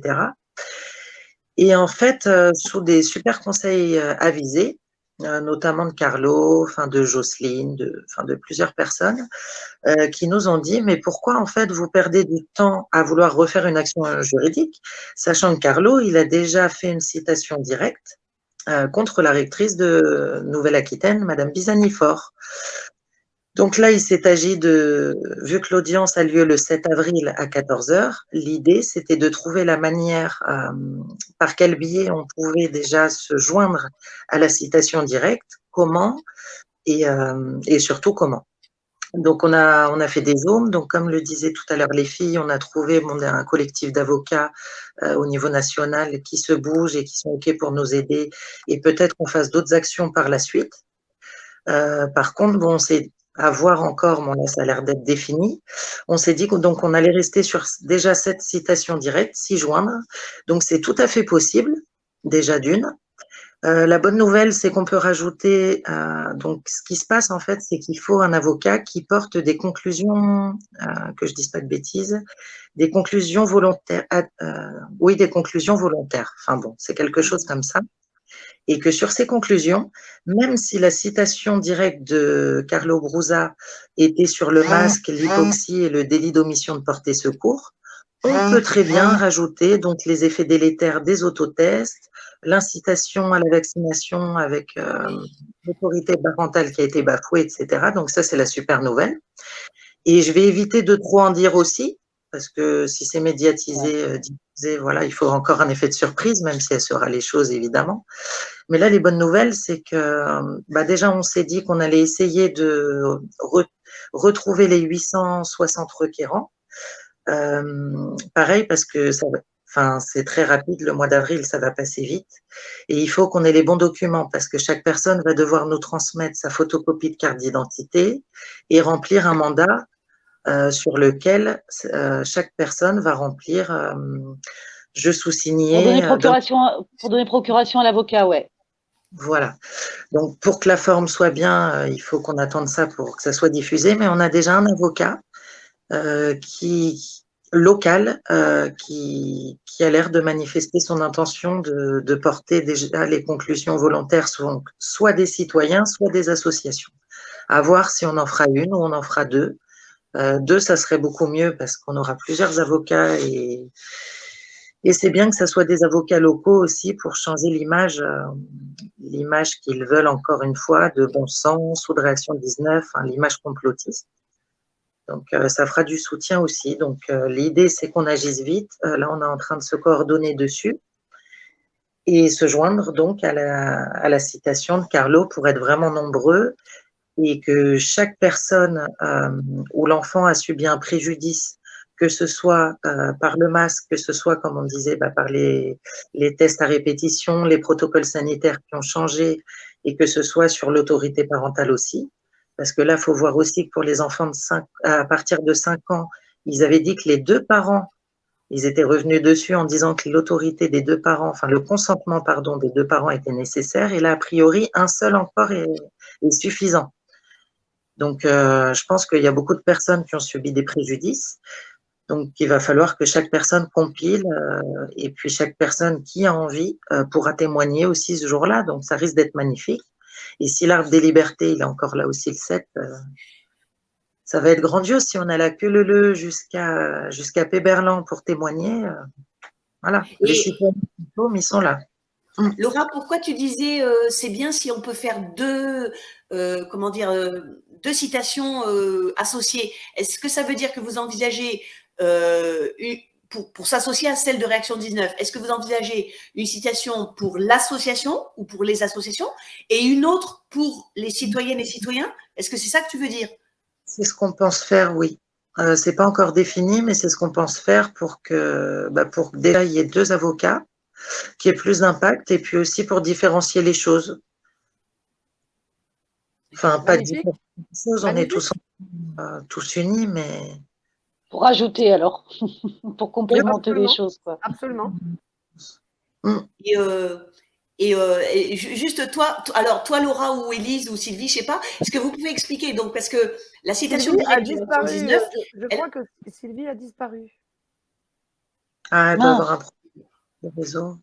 Et en fait, sous des super conseils avisés, notamment de Carlo, de Jocelyne, de plusieurs personnes, qui nous ont dit, mais pourquoi en fait vous perdez du temps à vouloir refaire une action juridique, sachant que Carlo, il a déjà fait une citation directe contre la rectrice de Nouvelle-Aquitaine, Madame Pisani-Fort. Donc là, il s'est agi vu que l'audience a lieu le 7 avril à 14 h, l'idée, c'était de trouver la manière par quel biais on pouvait déjà se joindre à la citation directe, comment, et surtout comment. Donc, on a fait des zooms. Donc, comme le disaient tout à l'heure les filles, on a trouvé un collectif d'avocats au niveau national qui se bougent et qui sont OK pour nous aider. Et peut-être qu'on fasse d'autres actions par la suite. Par contre, bon, c'est à voir encore, mais là, ça a l'air d'être défini. On s'est dit qu'on allait rester sur déjà cette citation directe, s'y joindre. Donc, c'est tout à fait possible, déjà d'une. La bonne nouvelle, c'est qu'on peut rajouter, donc ce qui se passe en fait, c'est qu'il faut un avocat qui porte des conclusions, que je dise pas de bêtises, des conclusions volontaires, oui, des conclusions volontaires. Enfin bon, c'est quelque chose comme ça. Et que sur ces conclusions, même si la citation directe de Carlo Brusa était sur le masque, l'hypoxie et le délit d'omission de porter secours, on peut très bien rajouter donc les effets délétères des autotests, l'incitation à la vaccination avec l'autorité parentale qui a été bafouée, etc. Donc ça, c'est la super nouvelle. Et je vais éviter de trop en dire aussi, parce que si c'est médiatisé, diffusé, voilà, il faut encore un effet de surprise, même si elle saura les choses, évidemment. Mais là, les bonnes nouvelles, c'est que déjà, on s'est dit qu'on allait essayer de retrouver les 860 requérants. Pareil, parce que Enfin, c'est très rapide. Le mois d'avril, ça va passer vite. Et il faut qu'on ait les bons documents parce que chaque personne va devoir nous transmettre sa photocopie de carte d'identité et remplir un mandat sur lequel chaque personne va remplir je sous-signé. Pour donner procuration à l'avocat, ouais. Voilà. Donc, pour que la forme soit bien, il faut qu'on attende ça pour que ça soit diffusé. Mais on a déjà un avocat local qui a l'air de manifester son intention de porter déjà les conclusions volontaires, soit des citoyens, soit des associations. À voir si on en fera une ou on en fera deux. Deux, ça serait beaucoup mieux parce qu'on aura plusieurs avocats et c'est bien que ce soit des avocats locaux aussi pour changer l'image qu'ils veulent encore une fois de bon sens ou de réaction 19, hein, l'image complotiste. Donc, ça fera du soutien aussi. Donc, l'idée, c'est qu'on agisse vite. Là, on est en train de se coordonner dessus et se joindre donc à la citation de Carlo pour être vraiment nombreux et que chaque personne où l'enfant a subi un préjudice, que ce soit par le masque, que ce soit, comme on disait, par les tests à répétition, les protocoles sanitaires qui ont changé, et que ce soit sur l'autorité parentale aussi. Parce que là, il faut voir aussi que pour les enfants à partir de 5 ans, ils avaient dit que les deux parents, ils étaient revenus dessus en disant que l'autorité des deux parents, enfin le consentement, pardon, des deux parents était nécessaire. Et là, a priori, un seul encore est suffisant. Donc, je pense qu'il y a beaucoup de personnes qui ont subi des préjudices. Donc, il va falloir que chaque personne compile et puis chaque personne qui a envie pourra témoigner aussi ce jour-là. Donc, ça risque d'être magnifique. Et si l'Arbre des Libertés, il est encore là aussi le 7, ça va être grandiose si on a la queue leu jusqu'à Péberlan pour témoigner. Voilà, les citoyens, ils sont là. Laura, pourquoi tu disais c'est bien si on peut faire deux citations associées? Est-ce que ça veut dire que vous envisagez pour s'associer à celle de Réaction 19, est-ce que vous envisagez une citation pour l'association ou pour les associations et une autre pour les citoyennes et citoyens? Est-ce que c'est ça que tu veux dire? C'est ce qu'on pense faire, oui. C'est pas encore défini, mais c'est ce qu'on pense faire pour que déjà il y ait deux avocats, qu'il y ait plus d'impact et puis aussi pour différencier les choses. Enfin, pas différentes choses, on est tous unis, mais… Pour ajouter alors, pour complémenter les choses, quoi. Absolument. Et juste toi, Laura ou Élise ou Sylvie, je ne sais pas, est-ce que vous pouvez expliquer donc, parce que la citation a directe disparu. 19, je crois que Sylvie a disparu. Ah, elle doit avoir un problème de réseau.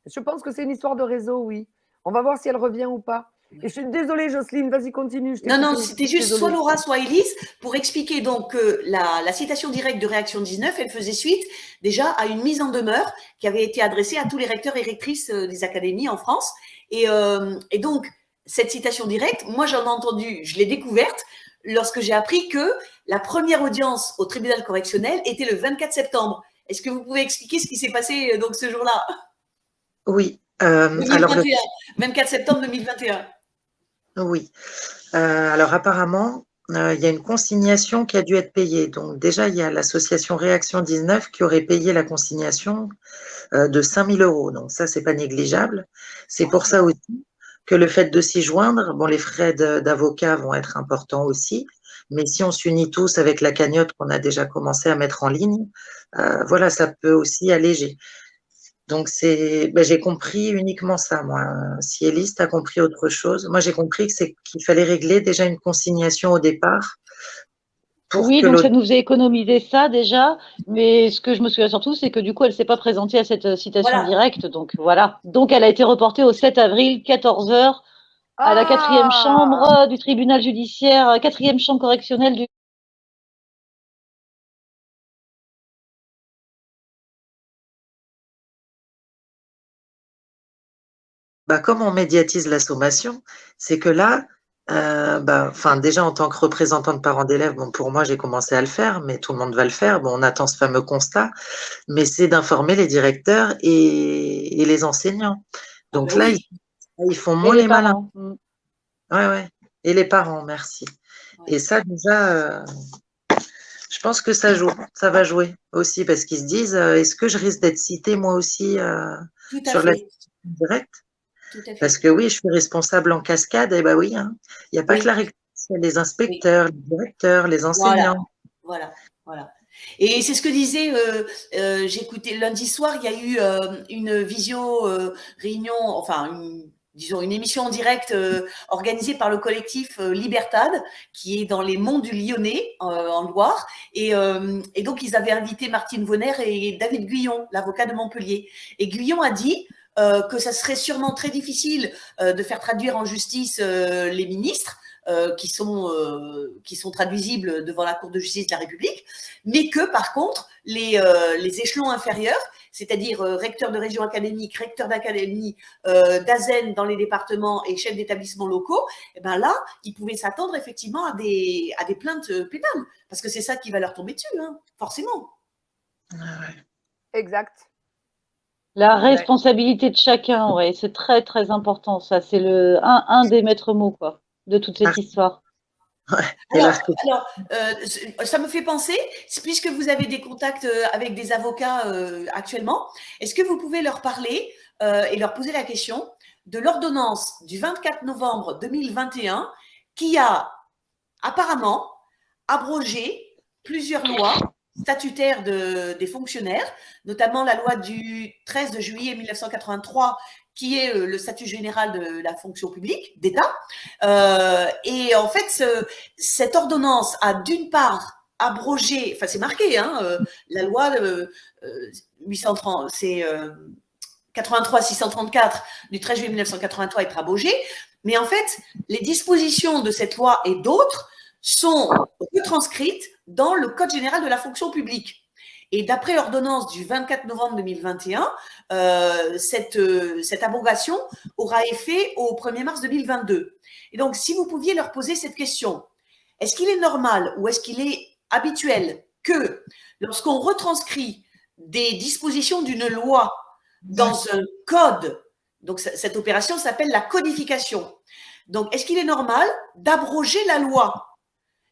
Je pense que c'est une histoire de réseau, oui. On va voir si elle revient ou pas. Et je suis désolée, Jocelyne, vas-y, continue. Non, c'était juste soit Laura, soit Élise, pour expliquer donc que la citation directe de Réaction 19, elle faisait suite déjà à une mise en demeure qui avait été adressée à tous les recteurs et rectrices des académies en France. Et donc, cette citation directe, moi j'en ai entendu, je l'ai découverte lorsque j'ai appris que la première audience au tribunal correctionnel était le 24 septembre. Est-ce que vous pouvez expliquer ce qui s'est passé donc ce jour-là? Oui. 24 septembre 2021. Oui. Alors apparemment, il y a une consignation qui a dû être payée. Donc déjà, il y a l'association Réaction 19 qui aurait payé la consignation de 5 000 €. Donc ça, c'est pas négligeable. C'est pour ça aussi que le fait de s'y joindre, bon, les frais d'avocat vont être importants aussi. Mais si on s'unit tous avec la cagnotte qu'on a déjà commencé à mettre en ligne, voilà, ça peut aussi alléger. Donc, j'ai compris uniquement ça, moi. Si Élise, tu as compris autre chose, moi, j'ai compris qu'il fallait régler déjà une consignation au départ. Oui, donc ça nous a économisé ça déjà. Mais ce que je me souviens surtout, c'est que du coup, elle ne s'est pas présentée à cette citation directe. Donc, voilà. Donc, elle a été reportée au 7 avril, 14 h, à la 4e chambre du tribunal judiciaire, 4e chambre correctionnelle du… Comme on médiatise la sommation, c'est que là, déjà en tant que représentant de parents d'élèves, bon, pour moi, j'ai commencé à le faire, mais tout le monde va le faire. Bon, on attend ce fameux constat, mais c'est d'informer les directeurs et les enseignants. Donc là, ils font moins les malins. Ouais. Et les parents, merci. Ouais. Et ça, déjà, je pense que ça joue, ça va jouer aussi parce qu'ils se disent est-ce que je risque d'être citée moi aussi Tout à sur la fait. directe? Tout à fait. Parce que oui, je suis responsable en cascade, et bah oui, hein. Il n'y a pas Oui. que la rectrice, il y a les inspecteurs, les directeurs, les enseignants. Voilà. Et c'est ce que disait, j'écoutais lundi soir, il y a eu une visio réunion, enfin disons une émission en direct organisée par le collectif Libertad, qui est dans les monts du Lyonnais, en Loire. Et donc, ils avaient invité Martine Vonner et David Guyon, l'avocat de Montpellier. Et Guyon a dit que ça serait sûrement très difficile de faire traduire en justice les ministres, qui sont traduisibles devant la Cour de justice de la République, mais que par contre, les échelons inférieurs, c'est-à-dire recteurs de région académique, recteurs d'académie, d'ASEN dans les départements et chefs d'établissements locaux, et ben là, ils pouvaient s'attendre effectivement à des plaintes pénales, parce que c'est ça qui va leur tomber dessus, hein, forcément. Exact. La responsabilité de chacun, ouais, c'est très très important. Ça, c'est un des maîtres mots, quoi, de toute cette histoire. Alors, ça me fait penser, puisque vous avez des contacts avec des avocats actuellement, est-ce que vous pouvez leur parler et leur poser la question de l'ordonnance du 24 novembre 2021 qui a apparemment abrogé plusieurs lois statutaires des fonctionnaires, notamment la loi du 13 juillet 1983 qui est le statut général de la fonction publique d'État. Et en fait, cette ordonnance a d'une part abrogé, enfin c'est marqué, hein, la loi 830, c'est 83-634 du 13 juillet 1983 est abrogée, mais en fait, les dispositions de cette loi et d'autres sont retranscrites dans le Code général de la fonction publique. Et d'après l'ordonnance du 24 novembre 2021, cette abrogation aura effet au 1er mars 2022. Et donc, si vous pouviez leur poser cette question, est-ce qu'il est normal ou est-ce qu'il est habituel que lorsqu'on retranscrit des dispositions d'une loi dans un code, donc cette opération s'appelle la codification. Donc, est-ce qu'il est normal d'abroger la loi?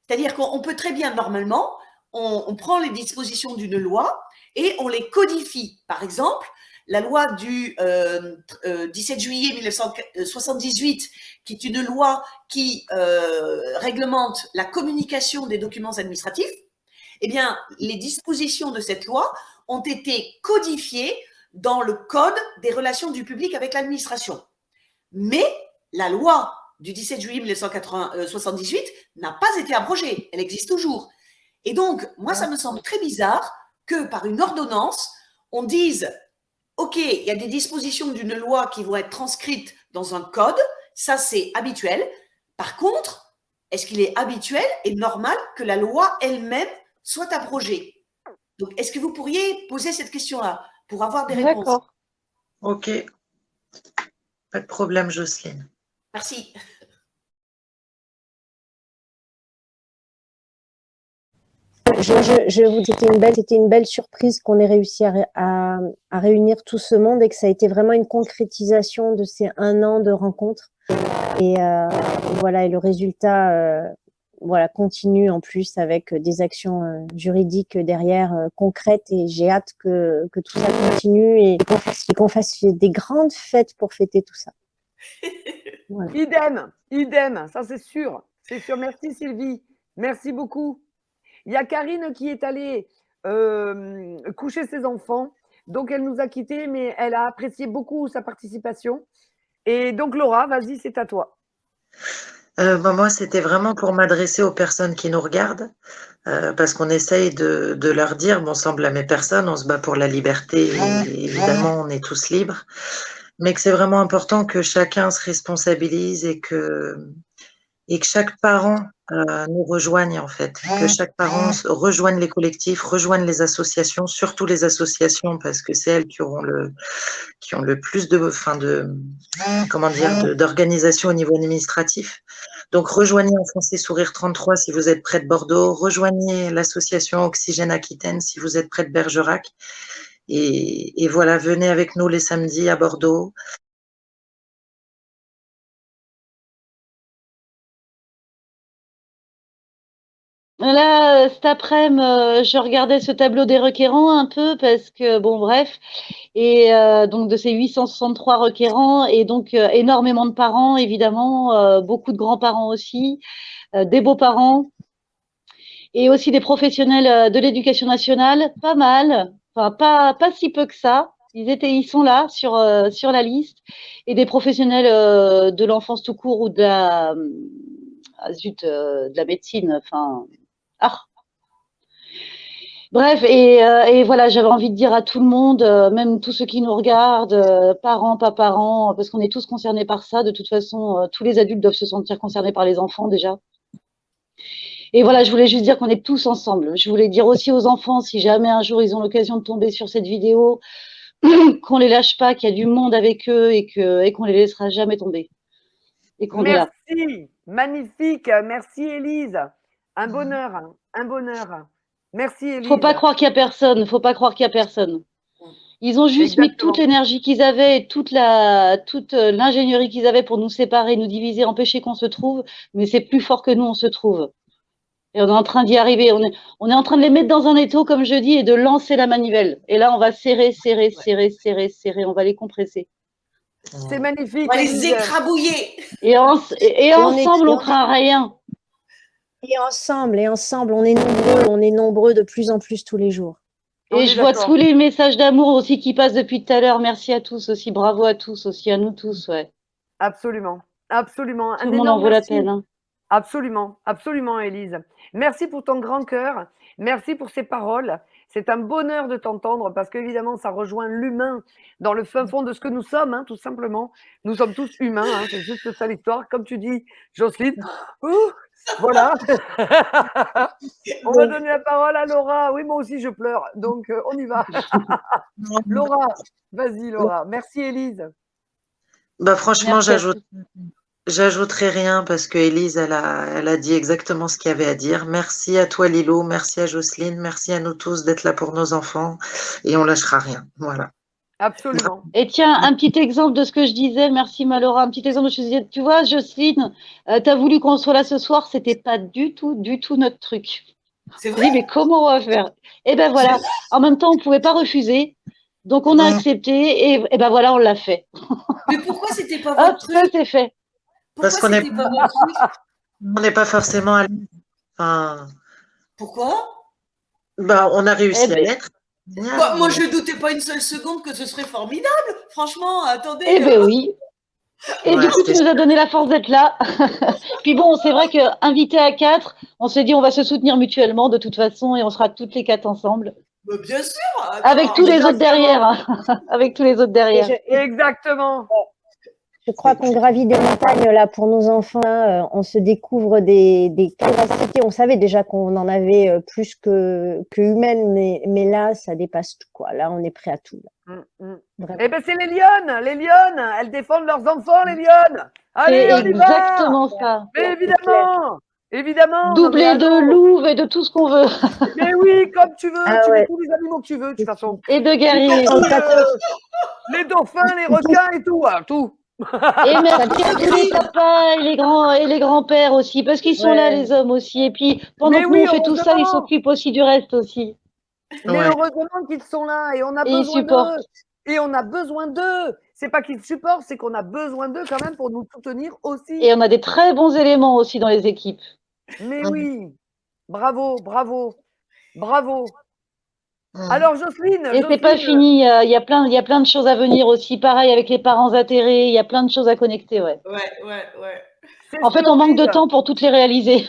C'est-à-dire qu'on peut très bien, normalement, on prend les dispositions d'une loi et on les codifie. Par exemple, la loi du 17 juillet 1978, qui est une loi qui réglemente la communication des documents administratifs, eh bien, les dispositions de cette loi ont été codifiées dans le Code des relations du public avec l'administration. Mais la loi du 17 juillet 1978 n'a pas été abrogée, elle existe toujours. Et donc, moi, ça me semble très bizarre que par une ordonnance, on dise « Ok, il y a des dispositions d'une loi qui vont être transcrites dans un code, ça c'est habituel. Par contre, est-ce qu'il est habituel et normal que la loi elle-même soit abrogée ?» Donc, est-ce que vous pourriez poser cette question-là pour avoir des réponses? D'accord. Ok. Pas de problème, Jocelyne. Merci. Je vous dis, c'était une belle surprise qu'on ait réussi à réunir tout ce monde et que ça a été vraiment une concrétisation de ces 1 an de rencontres. Et voilà, et le résultat voilà, continue en plus avec des actions juridiques derrière concrètes, et j'ai hâte que tout ça continue et qu'on fasse des grandes fêtes pour fêter tout ça. Voilà. Idem, ça c'est sûr. C'est sûr. Merci Sylvie, merci beaucoup. Il y a Karine qui est allée coucher ses enfants, donc elle nous a quittés, mais elle a apprécié beaucoup sa participation. Et donc Laura, vas-y, c'est à toi. Moi, c'était vraiment pour m'adresser aux personnes qui nous regardent, parce qu'on essaye de leur dire, bon, sans blâmer personne, on se bat pour la liberté, et évidemment, on est tous libres, mais que c'est vraiment important que chacun se responsabilise et que chaque parent nous rejoigne, en fait, que chaque parent rejoigne les collectifs, rejoigne les associations, surtout les associations, parce que c'est elles qui ont le plus d'organisation au niveau administratif. Donc, rejoignez Enfoncer Sourire 33 si vous êtes près de Bordeaux, rejoignez l'association Oxygène Aquitaine si vous êtes près de Bergerac, et voilà, venez avec nous les samedis à Bordeaux. Là, cet après-midi, je regardais ce tableau des requérants un peu parce que, bon, bref, et donc de ces 863 requérants, et donc énormément de parents, évidemment, beaucoup de grands-parents aussi, des beaux-parents, et aussi des professionnels de l'éducation nationale, pas mal, enfin pas si peu que ça. Ils sont là sur la liste, et des professionnels de l'enfance tout court ou de la de la médecine, enfin. Ah, bref, et voilà, j'avais envie de dire à tout le monde, même tous ceux qui nous regardent, parents, pas parents, parce qu'on est tous concernés par ça. De toute façon, tous les adultes doivent se sentir concernés par les enfants déjà. Et voilà, je voulais juste dire qu'on est tous ensemble. Je voulais dire aussi aux enfants, si jamais un jour ils ont l'occasion de tomber sur cette vidéo, qu'on les lâche pas, qu'il y a du monde avec eux et qu'on les laissera jamais tomber. Et qu'on est là. Merci, magnifique. Merci, Élise. Un bonheur, un bonheur. Merci, Élise. Faut pas croire qu'il y a personne. Faut pas croire qu'il y a personne. Ils ont juste mis toute l'énergie qu'ils avaient et toute l'ingénierie qu'ils avaient pour nous séparer, nous diviser, empêcher qu'on se trouve. Mais c'est plus fort que nous, on se trouve. Et on est en train d'y arriver. On est en train de les mettre dans un étau, comme je dis, et de lancer la manivelle. Et là, on va serrer. On va les compresser. C'est magnifique. On va les écrabouiller. Et ensemble, on craint rien. Et ensemble, on est nombreux de plus en plus tous les jours. Et je vois tous les messages d'amour aussi qui passent depuis tout à l'heure. Merci à tous aussi, bravo à tous aussi, à nous tous, ouais. Absolument, absolument. Tout le monde en vaut la peine. Hein. Absolument, absolument, Élise. Merci pour ton grand cœur. Merci pour ces paroles. C'est un bonheur de t'entendre parce qu'évidemment, ça rejoint l'humain dans le fin fond de ce que nous sommes, hein, tout simplement. Nous sommes tous humains, hein, c'est juste ça l'histoire. Comme tu dis, Jocelyne, voilà. On va donner la parole à Laura. Oui, moi aussi, je pleure. Donc, on y va. Laura, vas-y, Laura. Merci, Élise. Bah, franchement, j'ajouterai rien parce que Élise, elle a dit exactement ce qu'il y avait à dire. Merci à toi, Lilo. Merci à Jocelyne. Merci à nous tous d'être là pour nos enfants. Et on lâchera rien. Voilà. Absolument. Et tiens, un petit exemple de ce que je disais. Merci, Malora. Un petit exemple de ce que je disais. Tu vois, Jocelyne, tu as voulu qu'on soit là ce soir. C'était pas du tout notre truc. C'est vrai. Oui, mais comment on va faire? Et ben voilà. En même temps, on pouvait pas refuser. Donc, on a accepté et ben voilà, on l'a fait. Mais pourquoi c'était pas votre truc? Ça, c'est fait. Parce qu'on n'est pas forcément à l'aise. Enfin... Pourquoi? Bah, on a réussi à l'être. Bah, moi, je ne doutais pas une seule seconde que ce serait formidable. Franchement, attendez. Eh bien oui. Et du coup, tu nous as donné la force d'être là. Puis bon, c'est vrai qu'invité à 4, on s'est dit on va se soutenir mutuellement de toute façon et on sera toutes les 4 ensemble. Bah, bien sûr. Attends, avec tous les autres derrière. Hein. Avec tous les autres derrière. Exactement. Je crois qu'on gravit des montagnes là pour nos enfants. Là, on se découvre des capacités. On savait déjà qu'on en avait plus que humaines, mais là, ça dépasse tout. Quoi. Là, on est prêt à tout. Eh ben, c'est les lionnes. Les lionnes, elles défendent leurs enfants, les lionnes. Allez, on y va. Exactement ça. Mais évidemment. Évidemment. Doublé de louves et de tout ce qu'on veut. Mais oui, comme tu veux. Tu veux tous les animaux que tu veux, de toute façon. Et de guerriers. Les dauphins, les requins et tout. Tout. Et merci à tous les papas et les grands-pères aussi, parce qu'ils sont là, les hommes aussi. Et puis, pendant que nous, on fait tout ça, ils s'occupent aussi du reste aussi. Mais heureusement qu'ils sont là et on a besoin d'eux. Et on a besoin d'eux. C'est pas qu'ils supportent, c'est qu'on a besoin d'eux quand même pour nous soutenir aussi. Et on a des très bons éléments aussi dans les équipes. Mais oui. Bravo, bravo, bravo. Alors, Jocelyne. Et c'est pas fini. Il y a plein de choses à venir aussi. Pareil avec les parents atterrés. Il y a plein de choses à connecter, ouais. En fait, on manque de temps pour toutes les réaliser.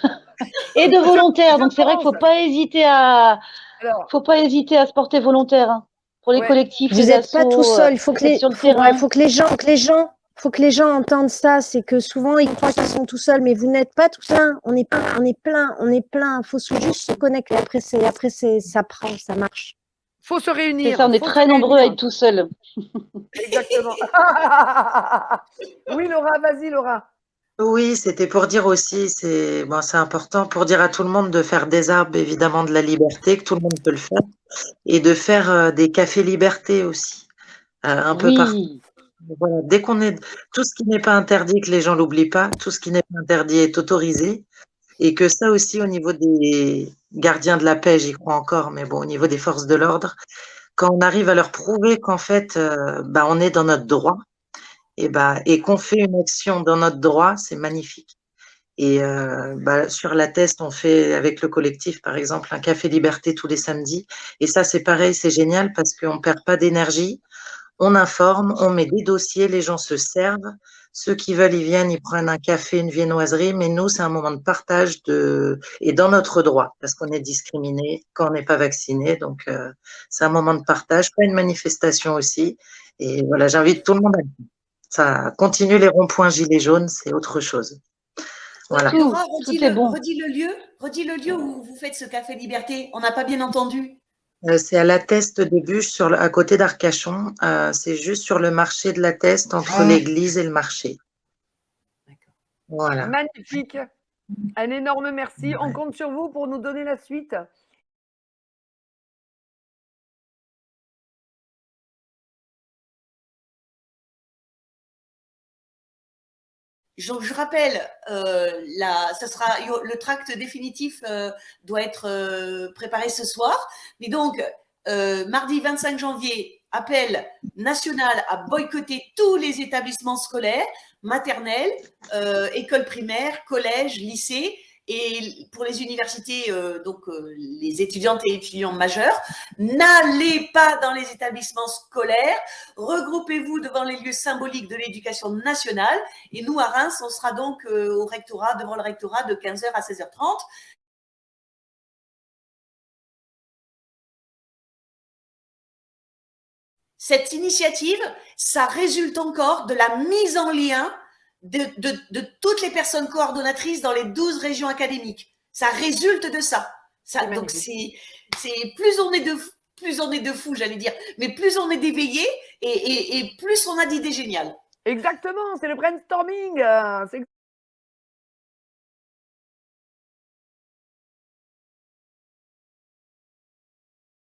Et de volontaires. Donc, c'est vrai qu'il faut pas hésiter à se porter volontaire hein, pour les collectifs. Vous n'êtes pas tout seul. Il faut que les gens entendent ça. C'est que souvent, ils croient qu'ils sont tout seuls, mais vous n'êtes pas tout seul. On est plein. Il faut juste se connecter. Après, ça prend, ça marche. Il faut se réunir. C'est ça, on est très nombreux à être tout seuls. Exactement. Oui, Laura, vas-y, Laura. Oui, c'était pour dire aussi, c'est important pour dire à tout le monde de faire des arbres, évidemment, de la liberté, que tout le monde peut le faire, et de faire des cafés liberté aussi, un peu partout. Voilà, dès qu'on est tout ce qui n'est pas interdit, que les gens l'oublient pas, tout ce qui n'est pas interdit est autorisé. Et que ça aussi, au niveau des gardiens de la paix, j'y crois encore, mais bon, au niveau des forces de l'ordre, quand on arrive à leur prouver qu'en fait, on est dans notre droit, et qu'on fait une action dans notre droit, c'est magnifique. Et sur l'Attest, on fait avec le collectif, par exemple, un café liberté tous les samedis. Et ça, c'est pareil, c'est génial parce qu'on ne perd pas d'énergie. On informe, on met des dossiers, les gens se servent. Ceux qui veulent, ils viennent, ils prennent un café, une viennoiserie. Mais nous, c'est un moment de partage et dans notre droit, parce qu'on est discriminé quand on n'est pas vacciné. Donc, c'est un moment de partage, pas une manifestation aussi. Et voilà, j'invite tout le monde à ça. Continue les ronds-points gilets jaunes, c'est autre chose. Voilà. Laura, Tout est bon. redis le lieu où vous faites ce café liberté. On n'a pas bien entendu. C'est à l'Attest des Bûches, à côté d'Arcachon. C'est juste sur le marché de l'Attest, entre l'église et le marché. Voilà. Magnifique. Un énorme merci. On compte sur vous pour nous donner la suite. Je rappelle, le tract définitif doit être préparé ce soir. Mais donc, mardi 25 janvier, appel national à boycotter tous les établissements scolaires, maternels, écoles primaires, collèges, lycées. Et pour les universités, les étudiantes et étudiants majeurs, n'allez pas dans les établissements scolaires, regroupez-vous devant les lieux symboliques de l'éducation nationale. Et nous, à Reims, on sera donc au rectorat, devant le rectorat de 15h à 16h30. Cette initiative, ça résulte encore de la mise en lien de toutes les personnes coordonnatrices dans les 12 régions académiques. Ça résulte de ça. Donc, c'est plus on est de fous, j'allais dire, mais plus on est d'éveillés et plus on a d'idées géniales. Exactement, c'est le brainstorming.